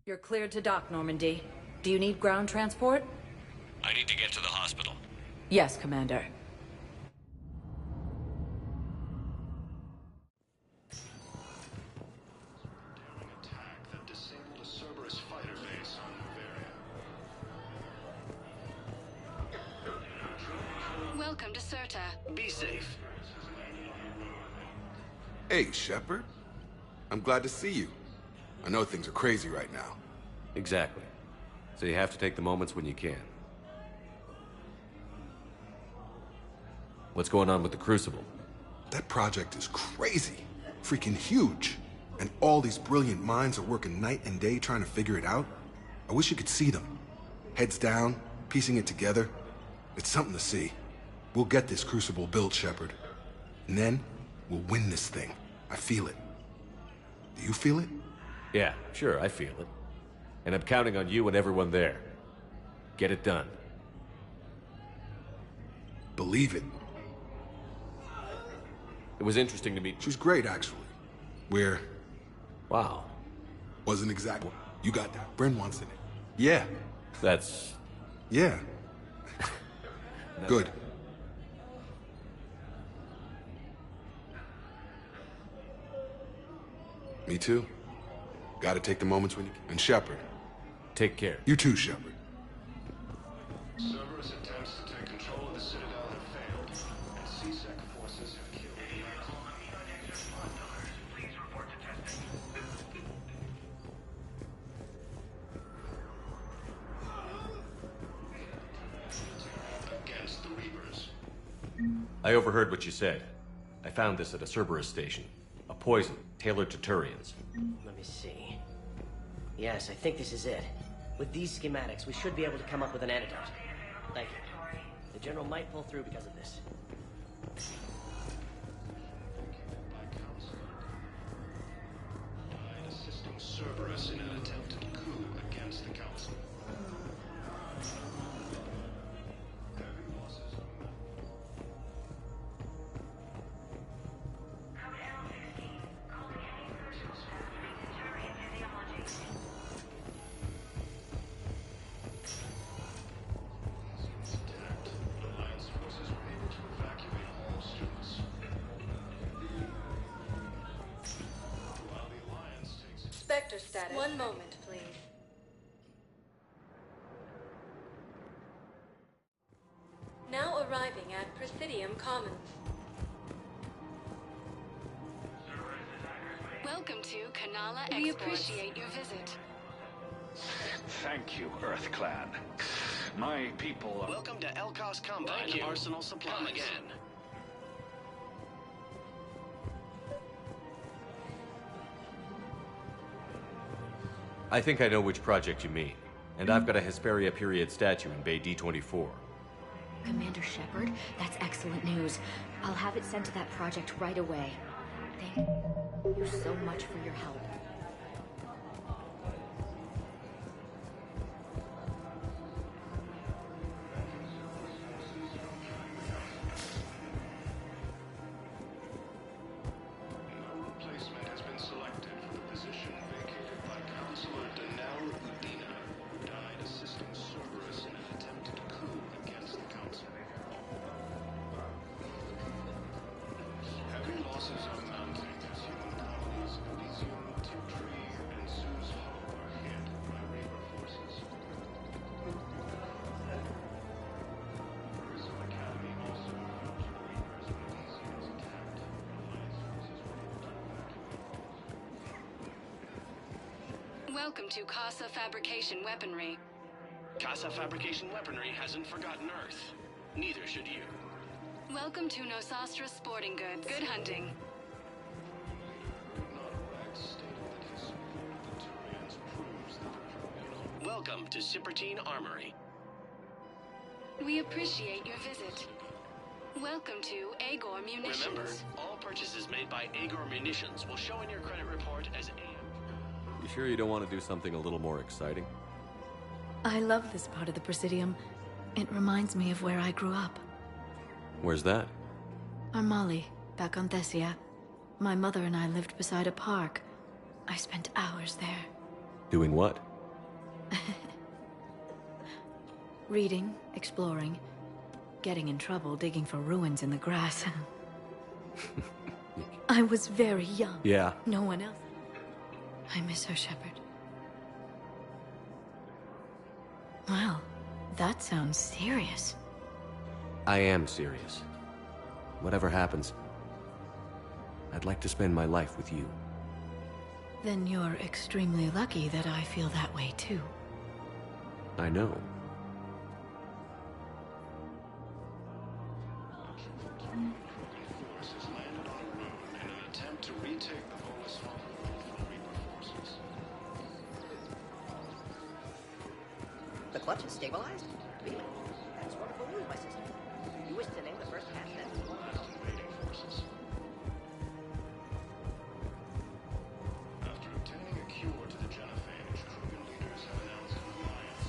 You're cleared to dock, Normandy. Do you need ground transport? I need to get to the hospital. Yes, Commander. Welcome to Serta. Be safe. Hey, Shepard. I'm glad to see you. I know things are crazy right now. Exactly. So you have to take the moments when you can. What's going on with the Crucible? That project is crazy. Freaking huge. And all these brilliant minds are working night and day trying to figure it out. I wish you could see them. Heads down, piecing it together. It's something to see. We'll get this Crucible built, Shepard. And then, we'll win this thing. I feel it. Do you feel it? Yeah, sure, I feel it. And I'm counting on you and everyone there. Get it done. Believe it. It was interesting to meet... She's great, actually. We're... Wow. Wasn't exactly... You got that. Bren wants it. Yeah. That's... Yeah. Good. Me too. Gotta take the moments when you can. And Shepard. Take care. You too, Shepard. Cerberus attempts to take control of the Citadel have failed, and C-Sec forces have killed against the Reapers. I overheard what you said. I found this at a Cerberus station. A poison tailored to Turians. Let me see. Yes, I think this is it. With these schematics, we should be able to come up with an antidote. Thank you. The General might pull through because of this. Assisting Cerberus in an attempted coup against the Council. Spectre status. One moment, please. Now arriving at Presidium Commons. Welcome to Kanala Exports. We appreciate your visit. Thank you, Earth Clan. My people... Welcome to Elkos Combine Arsenal Supplies. Come again. I think I know which project you mean. And I've got a Hesperia period statue in Bay D24. Commander Shepard, that's excellent news. I'll have it sent to that project right away. Thank you so much for your help. Welcome to Casa Fabrication Weaponry. Casa Fabrication Weaponry hasn't forgotten Earth. Neither should you. Welcome to Nosastra Sporting Goods. Good hunting. Welcome to Cipertine Armory. We appreciate your visit. Welcome to Agor Munitions. Remember, all purchases made by Agor Munitions will show in your credit report as AM. You sure you don't want to do something a little more exciting? I love this part of the Presidium. It reminds me of where I grew up. Where's that? Armali, back on Thessia. My mother and I lived beside a park. I spent hours there. Doing what? Reading, exploring, getting in trouble digging for ruins in the grass. I was very young. Yeah. No one else. I miss her, Shepard. Wow, that sounds serious. I am serious. Whatever happens, I'd like to spend my life with you. Then you're extremely lucky that I feel that way too. I know. The clutch is stabilized? Really? That's wonderful news, my sister. You wish to name the first asset? After obtaining a cure to the genophage, Krogan leaders have announced an alliance.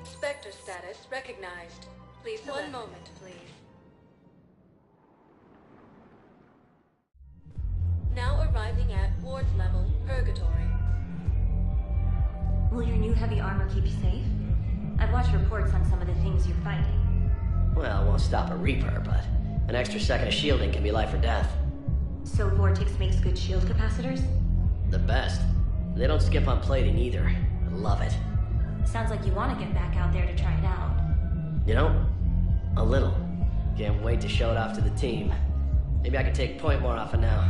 Spectre status recognized. Please select. One moment, please. Now arriving at Ward's level, Purgatory. Will your new heavy armor keep you safe? I've watched reports on some of the things you're fighting. Well, it won't stop a Reaper, but an extra second of shielding can be life or death. So Vortex makes good shield capacitors? The best. They don't skip on plating either. I love it. Sounds like you want to get back out there to try it out. You know, a little. Can't wait to show it off to the team. Maybe I can take point more off it now.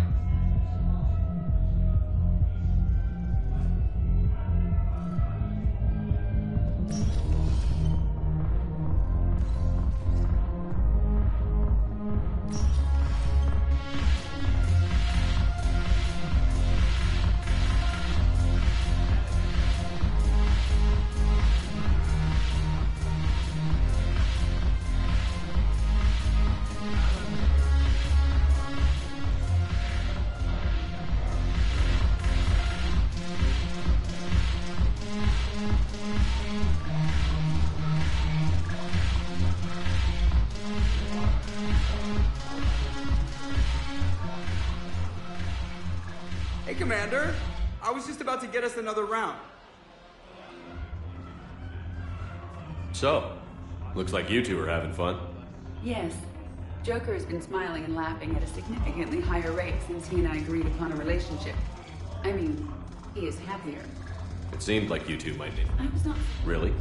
Hey, Commander. I was just about to get us another round. So, looks like you two are having fun. Yes. Joker has been smiling and laughing at a significantly higher rate since he and I agreed upon a relationship. I mean, he is happier. It seemed like you two might need. I was not... Really?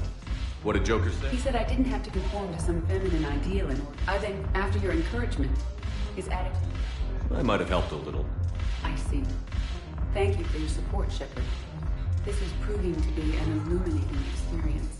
What did Joker say? He said I didn't have to conform to some feminine ideal in order. I think after your encouragement, his attitude... I might have helped a little. I see. Thank you for your support, Shepard. This is proving to be an illuminating experience.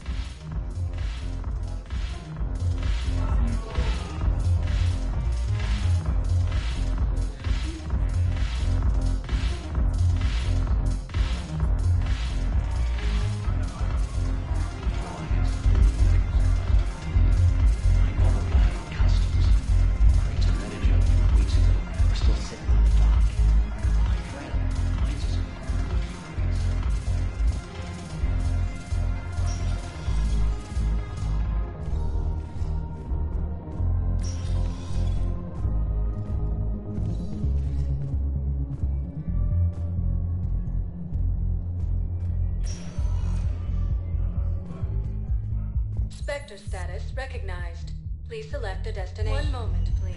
Spectre status recognized. Please select a destination. One moment, please.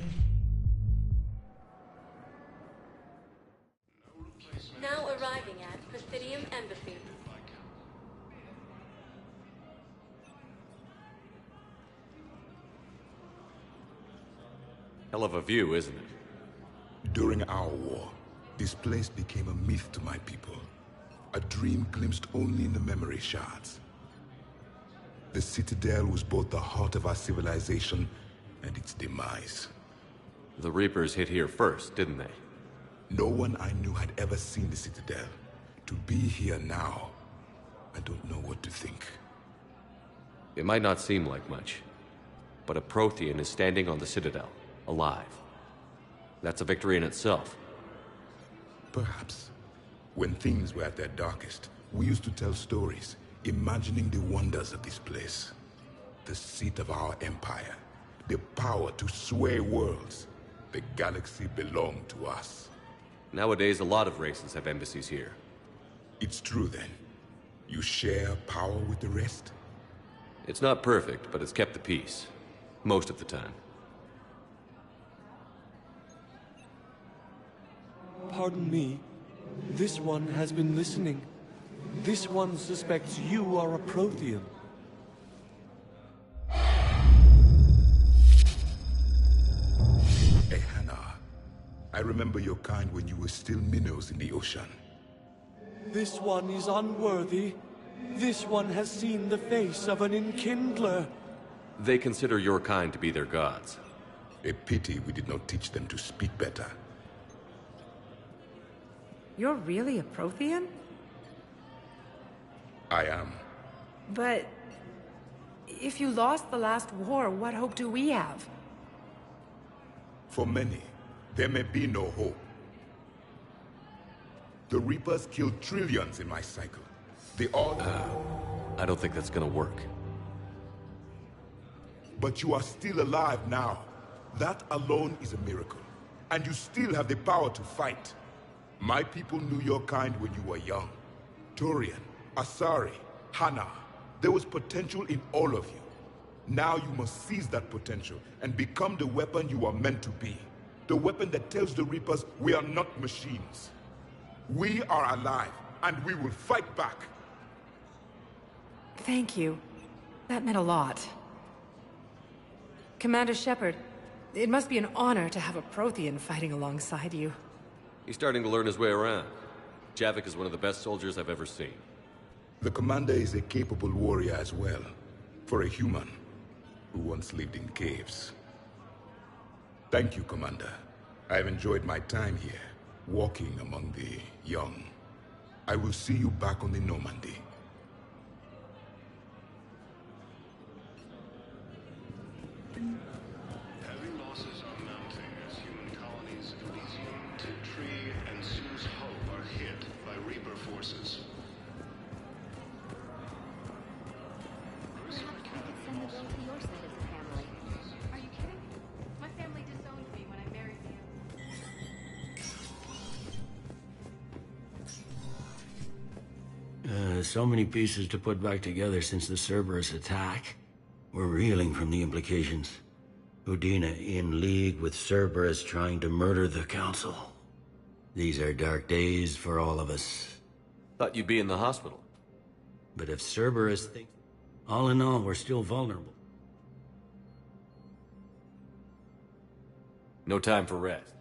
Now arriving at Presidium Embassy. Hell of a view, isn't it? During our war, this place became a myth to my people. A dream glimpsed only in the memory shards. The Citadel was both the heart of our civilization and its demise. The Reapers hit here first, didn't they? No one I knew had ever seen the Citadel. To be here now, I don't know what to think. It might not seem like much, but a Prothean is standing on the Citadel, alive. That's a victory in itself. Perhaps. When things were at their darkest, we used to tell stories, imagining the wonders of this place. The seat of our empire, the power to sway worlds. The galaxy belonged to us. Nowadays, a lot of races have embassies here. It's true then. You share power with the rest? It's not perfect, but it's kept the peace. Most of the time. Pardon me. This one has been listening. This one suspects you are a Prothean. Ehana, I remember your kind when you were still minnows in the ocean. This one is unworthy. This one has seen the face of an enkindler. They consider your kind to be their gods. A pity we did not teach them to speak better. You're really a Prothean? I am. But if you lost the last war, what hope do we have? For many, there may be no hope. The Reapers killed trillions in my cycle. They all... I don't think that's gonna work. But you are still alive now. That alone is a miracle. And you still have the power to fight. My people knew your kind when you were young. Turian, Asari, Hana. There was potential in all of you. Now you must seize that potential and become the weapon you are meant to be. The weapon that tells the Reapers we are not machines. We are alive, and we will fight back. Thank you. That meant a lot. Commander Shepard, it must be an honor to have a Prothean fighting alongside you. He's starting to learn his way around. Javik is one of the best soldiers I've ever seen. The commander is a capable warrior as well, for a human who once lived in caves. Thank you, Commander. I have enjoyed my time here, walking among the young. I will see you back on the Normandy. Heavy losses are mounting as human colonies of Elysium, Tiptree, and Sue's Hope are hit by Reaper forces. Perhaps we could send the girl to your side as a family. Are you kidding? My family disowned me when I married you. So many pieces to put back together since the Cerberus attack. We're reeling from the implications. Udina in league with Cerberus trying to murder the Council. These are dark days for all of us. Thought you'd be in the hospital. But if Cerberus thinks... All in all, we're still vulnerable. No time for rest.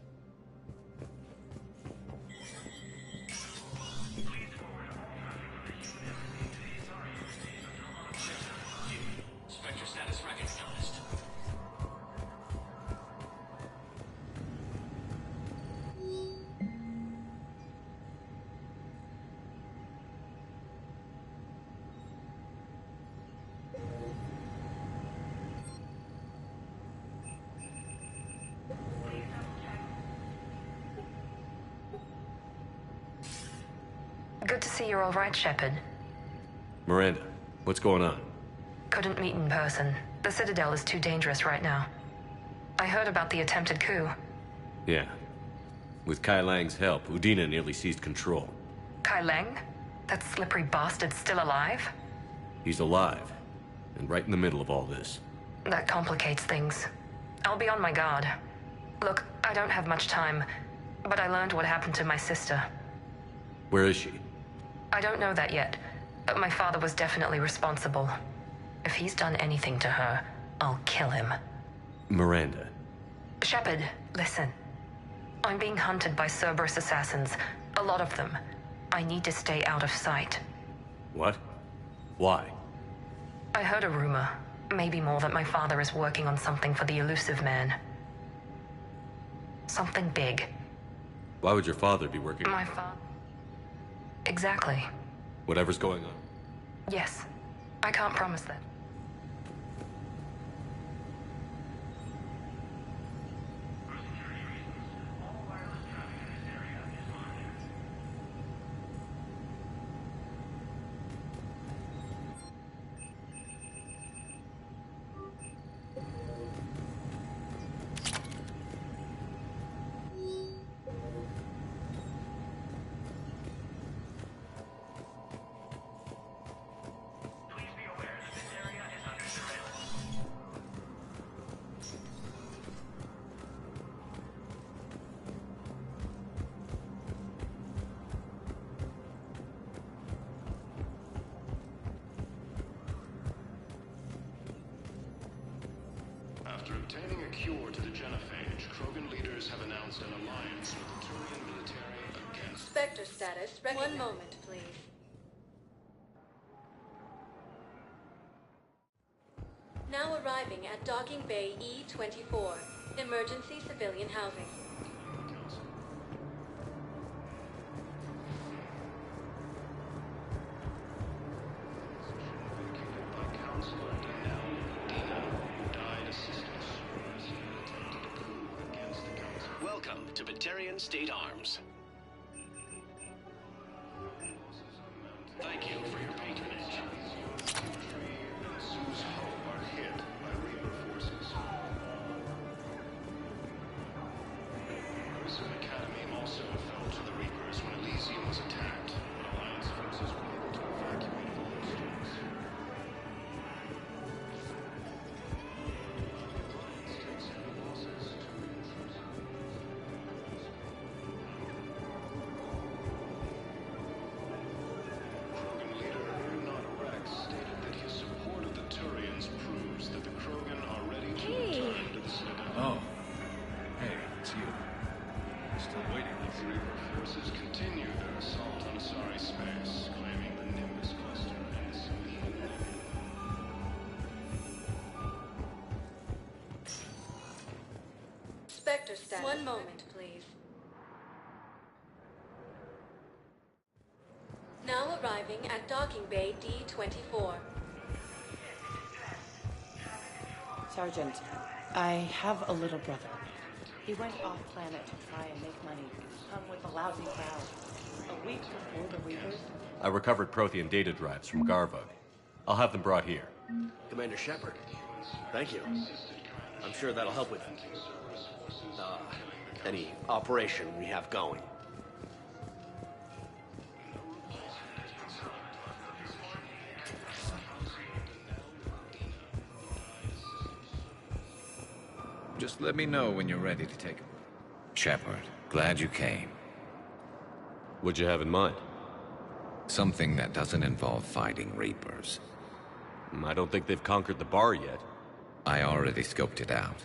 Spectre status recognized. Good to see you're all right, Shepard. Miranda, what's going on? Couldn't meet in person. The Citadel is too dangerous right now. I heard about the attempted coup. Yeah. With Kai Lang's help, Udina nearly seized control. Kai Lang? That slippery bastard's still alive? He's alive, and right in the middle of all this. That complicates things. I'll be on my guard. Look, I don't have much time, but I learned what happened to my sister. Where is she? I don't know that yet, but my father was definitely responsible. If he's done anything to her, I'll kill him. Miranda. Shepard, listen. I'm being hunted by Cerberus assassins. A lot of them. I need to stay out of sight. What? Why? I heard a rumor, maybe more, that my father is working on something for the Elusive Man. Something big. Why would your father be working? My father... Exactly. Whatever's going on. Yes. I can't promise that. After obtaining a cure to the genophage, Krogan leaders have announced an alliance with the Turian military against... Spectre status recognized. One moment, please. Now arriving at Docking Bay E-24. Emergency civilian housing. Welcome to Batarian State Arms. Thank you for your patronage. Tree and Sue's Hope are hit by Reaper forces. Grissom Academy also fell to the Reapers when Elysium was attacked, but Alliance forces were able to evacuate all the students. Oh. Hey, it's you. Still waiting. The Reaper forces continued their assault on Asari space, claiming the Nimbus cluster and civilian enemy. Spectre status. One moment, please. Now arriving at Docking Bay D-24. Sergeant, I have a little brother. He went off-planet to try and make money. Come with a lousy crowd. A week before the Reapers... I recovered Prothean data drives from Garvug. I'll have them brought here. Commander Shepard, thank you. I'm sure that'll help with any operation we have going. Just let me know when you're ready to take him. Shepard, glad you came. What'd you have in mind? Something that doesn't involve fighting Reapers. I don't think they've conquered the bar yet. I already scoped it out.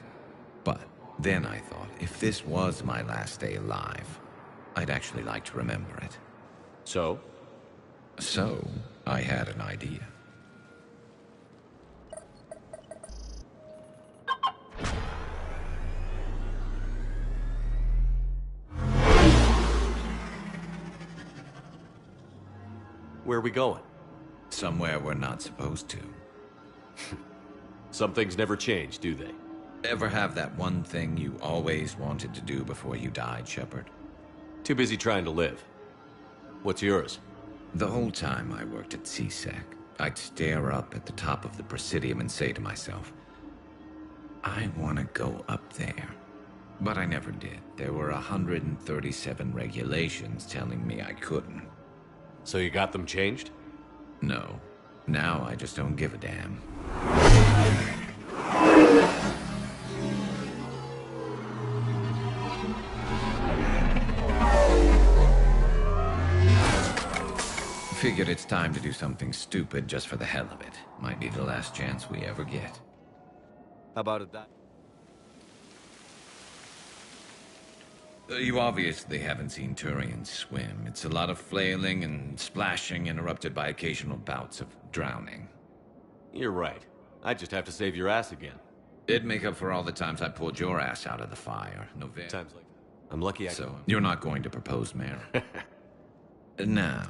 But then I thought, if this was my last day alive, I'd actually like to remember it. So? So, I had an idea. Where are we going? Somewhere we're not supposed to. Some things never change, do they? Ever have that one thing you always wanted to do before you died, Shepard? Too busy trying to live. What's yours? The whole time I worked at CSEC, I'd stare up at the top of the Presidium and say to myself, I want to go up there. But I never did. There were 137 regulations telling me I couldn't. So you got them changed? No. Now I just don't give a damn. Figured it's time to do something stupid just for the hell of it. Might be the last chance we ever get. How about it that? You obviously haven't seen Turian swim. It's a lot of flailing and splashing, interrupted by occasional bouts of drowning. You're right. I just have to save your ass again. It'd make up for all the times I pulled your ass out of the fire. No times like that. I'm lucky I So, you're not going to propose, Mayor. Now.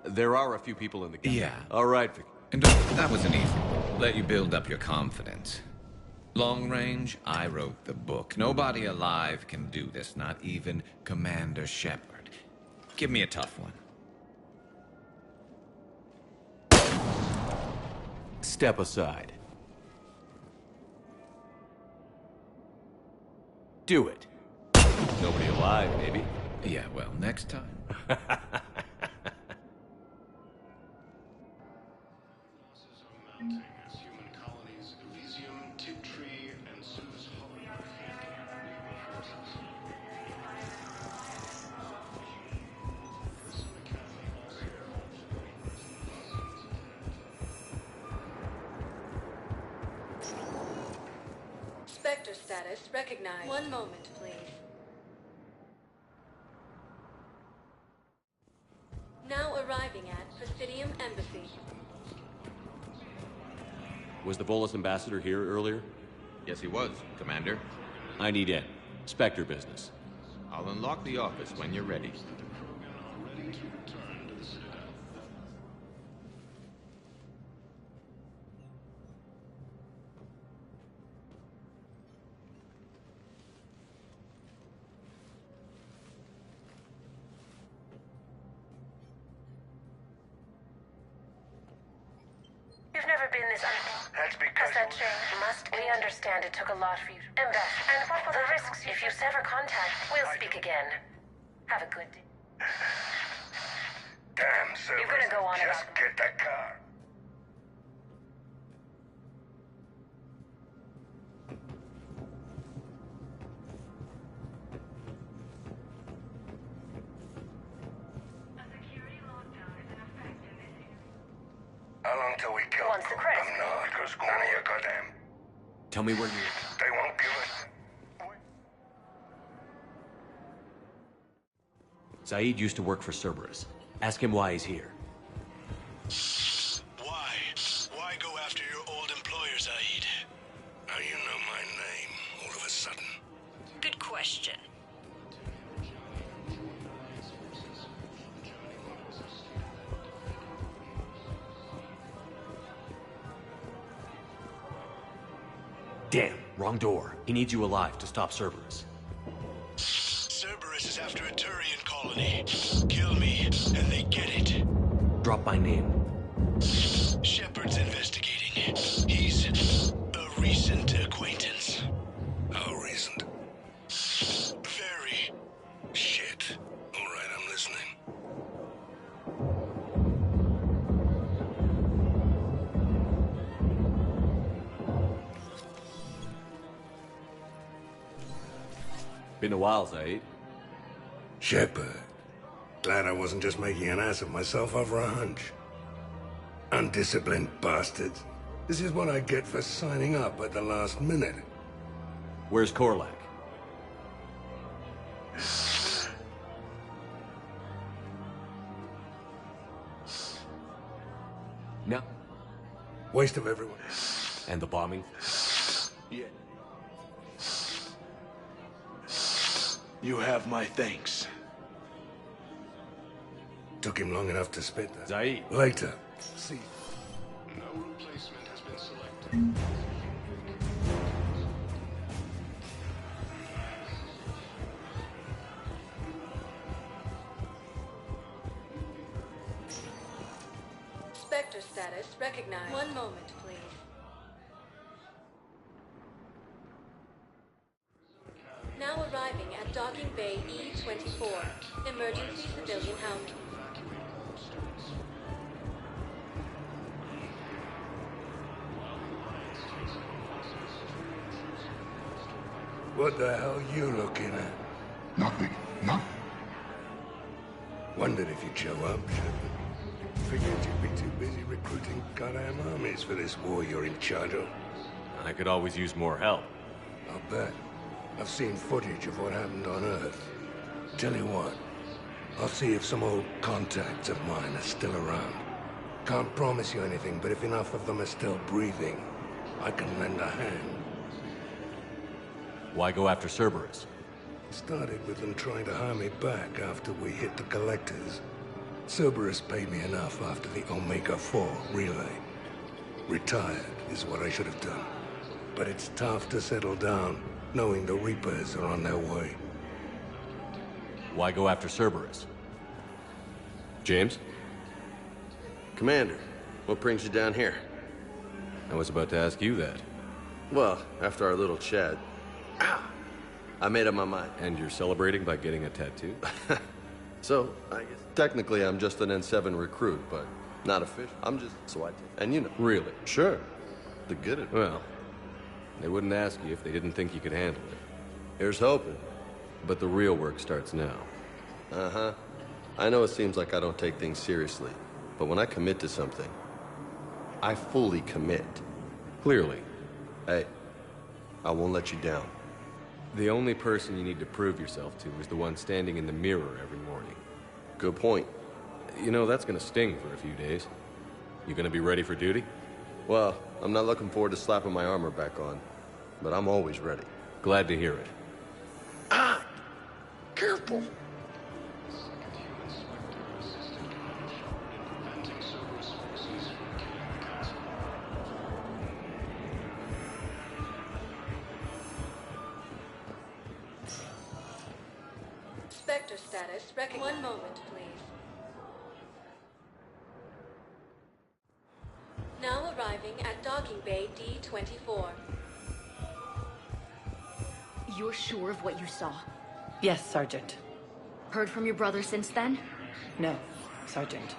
There are a few people in the company. Yeah. All right, Vic. And that was an easy one. Let you build up your confidence. Long range, I wrote the book. Nobody alive can do this, not even Commander Shepard. Give me a tough one. Step aside. Do it. Nobody alive, maybe? Yeah, well, next time. Spectre status recognized. One moment, please. Now arriving at Presidium Embassy. Was the Volus ambassador here earlier? Yes, he was, Commander. I need in. Spectre business. I'll unlock the office when you're ready. You've never been this That's because... Has that changed? Must we understand it took a lot for you? Ambassador, and what will the risks if you sever contact? We'll speak again. Have a good day. Damn, sir. You're gonna go on Just about... get the car. How long till we kill Once the credits... I'm not, because none of your goddamn... Tell me where you... They won't give us... Zaid used to work for Cerberus. Ask him why he's here. Why? Why go after your old employer, Zaid? How you know my name, all of a sudden? Good question. Damn, wrong door. He needs you alive to stop Cerberus. Cerberus is after a Turian colony. Kill me, and they get it. Drop my name. Shepard's investigating. He's a recent acquaintance. How recent? Very. Shit. All right, I'm listening. Been a while, Zaid. Shepard. Glad I wasn't just making an ass of myself over a hunch. Undisciplined bastards. This is what I get for signing up at the last minute. Where's Korlak? No. Waste of everyone. And the bombing? Yeah. You have my thanks. Took him long enough to spit that. Zaid. Later. See. No replacement has been selected. Spectre status recognized. One moment, please. Now arriving at Docking Bay E-24. Emergency civilian housing. What the hell you looking at? Nothing. Nothing. Wondered if you'd show up, Shepard. Figured you'd be too busy recruiting goddamn armies for this war you're in charge of. I could always use more help. I'll bet. I've seen footage of what happened on Earth. Tell you what, I'll see if some old contacts of mine are still around. Can't promise you anything, but if enough of them are still breathing, I can lend a hand. Why go after Cerberus? Started with them trying to hire me back after we hit the Collectors. Cerberus paid me enough after the Omega-4 relay. Retired is what I should have done. But it's tough to settle down, knowing the Reapers are on their way. Why go after Cerberus? James? Commander, what brings you down here? I was about to ask you that. Well, after our little chat, I made up my mind. And you're celebrating by getting a tattoo? So, I guess technically I'm just an N7 recruit, but not official. I'm just, and you know. Really? Sure. The good at it. Well, they wouldn't ask you if they didn't think you could handle it. Here's hoping. But the real work starts now. Uh-huh. I know it seems like I don't take things seriously, but when I commit to something, I fully commit. Clearly. Hey, I won't let you down. The only person you need to prove yourself to is the one standing in the mirror every morning. Good point. You know, that's gonna sting for a few days. You gonna be ready for duty? Well, I'm not looking forward to slapping my armor back on, but I'm always ready. Glad to hear it. Careful! Spectre status. One moment, please. Now arriving at docking bay D-24. You're sure of what you saw? Yes, Sergeant. Heard from your brother since then? No, Sergeant.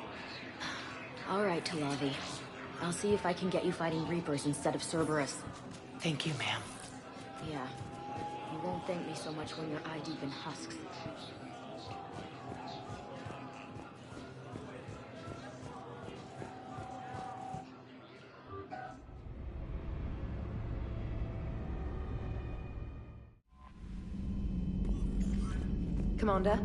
All right, Talavi. I'll see if I can get you fighting Reapers instead of Cerberus. Thank you, ma'am. Yeah. You won't thank me so much when you're eye-deep in husks. Commander,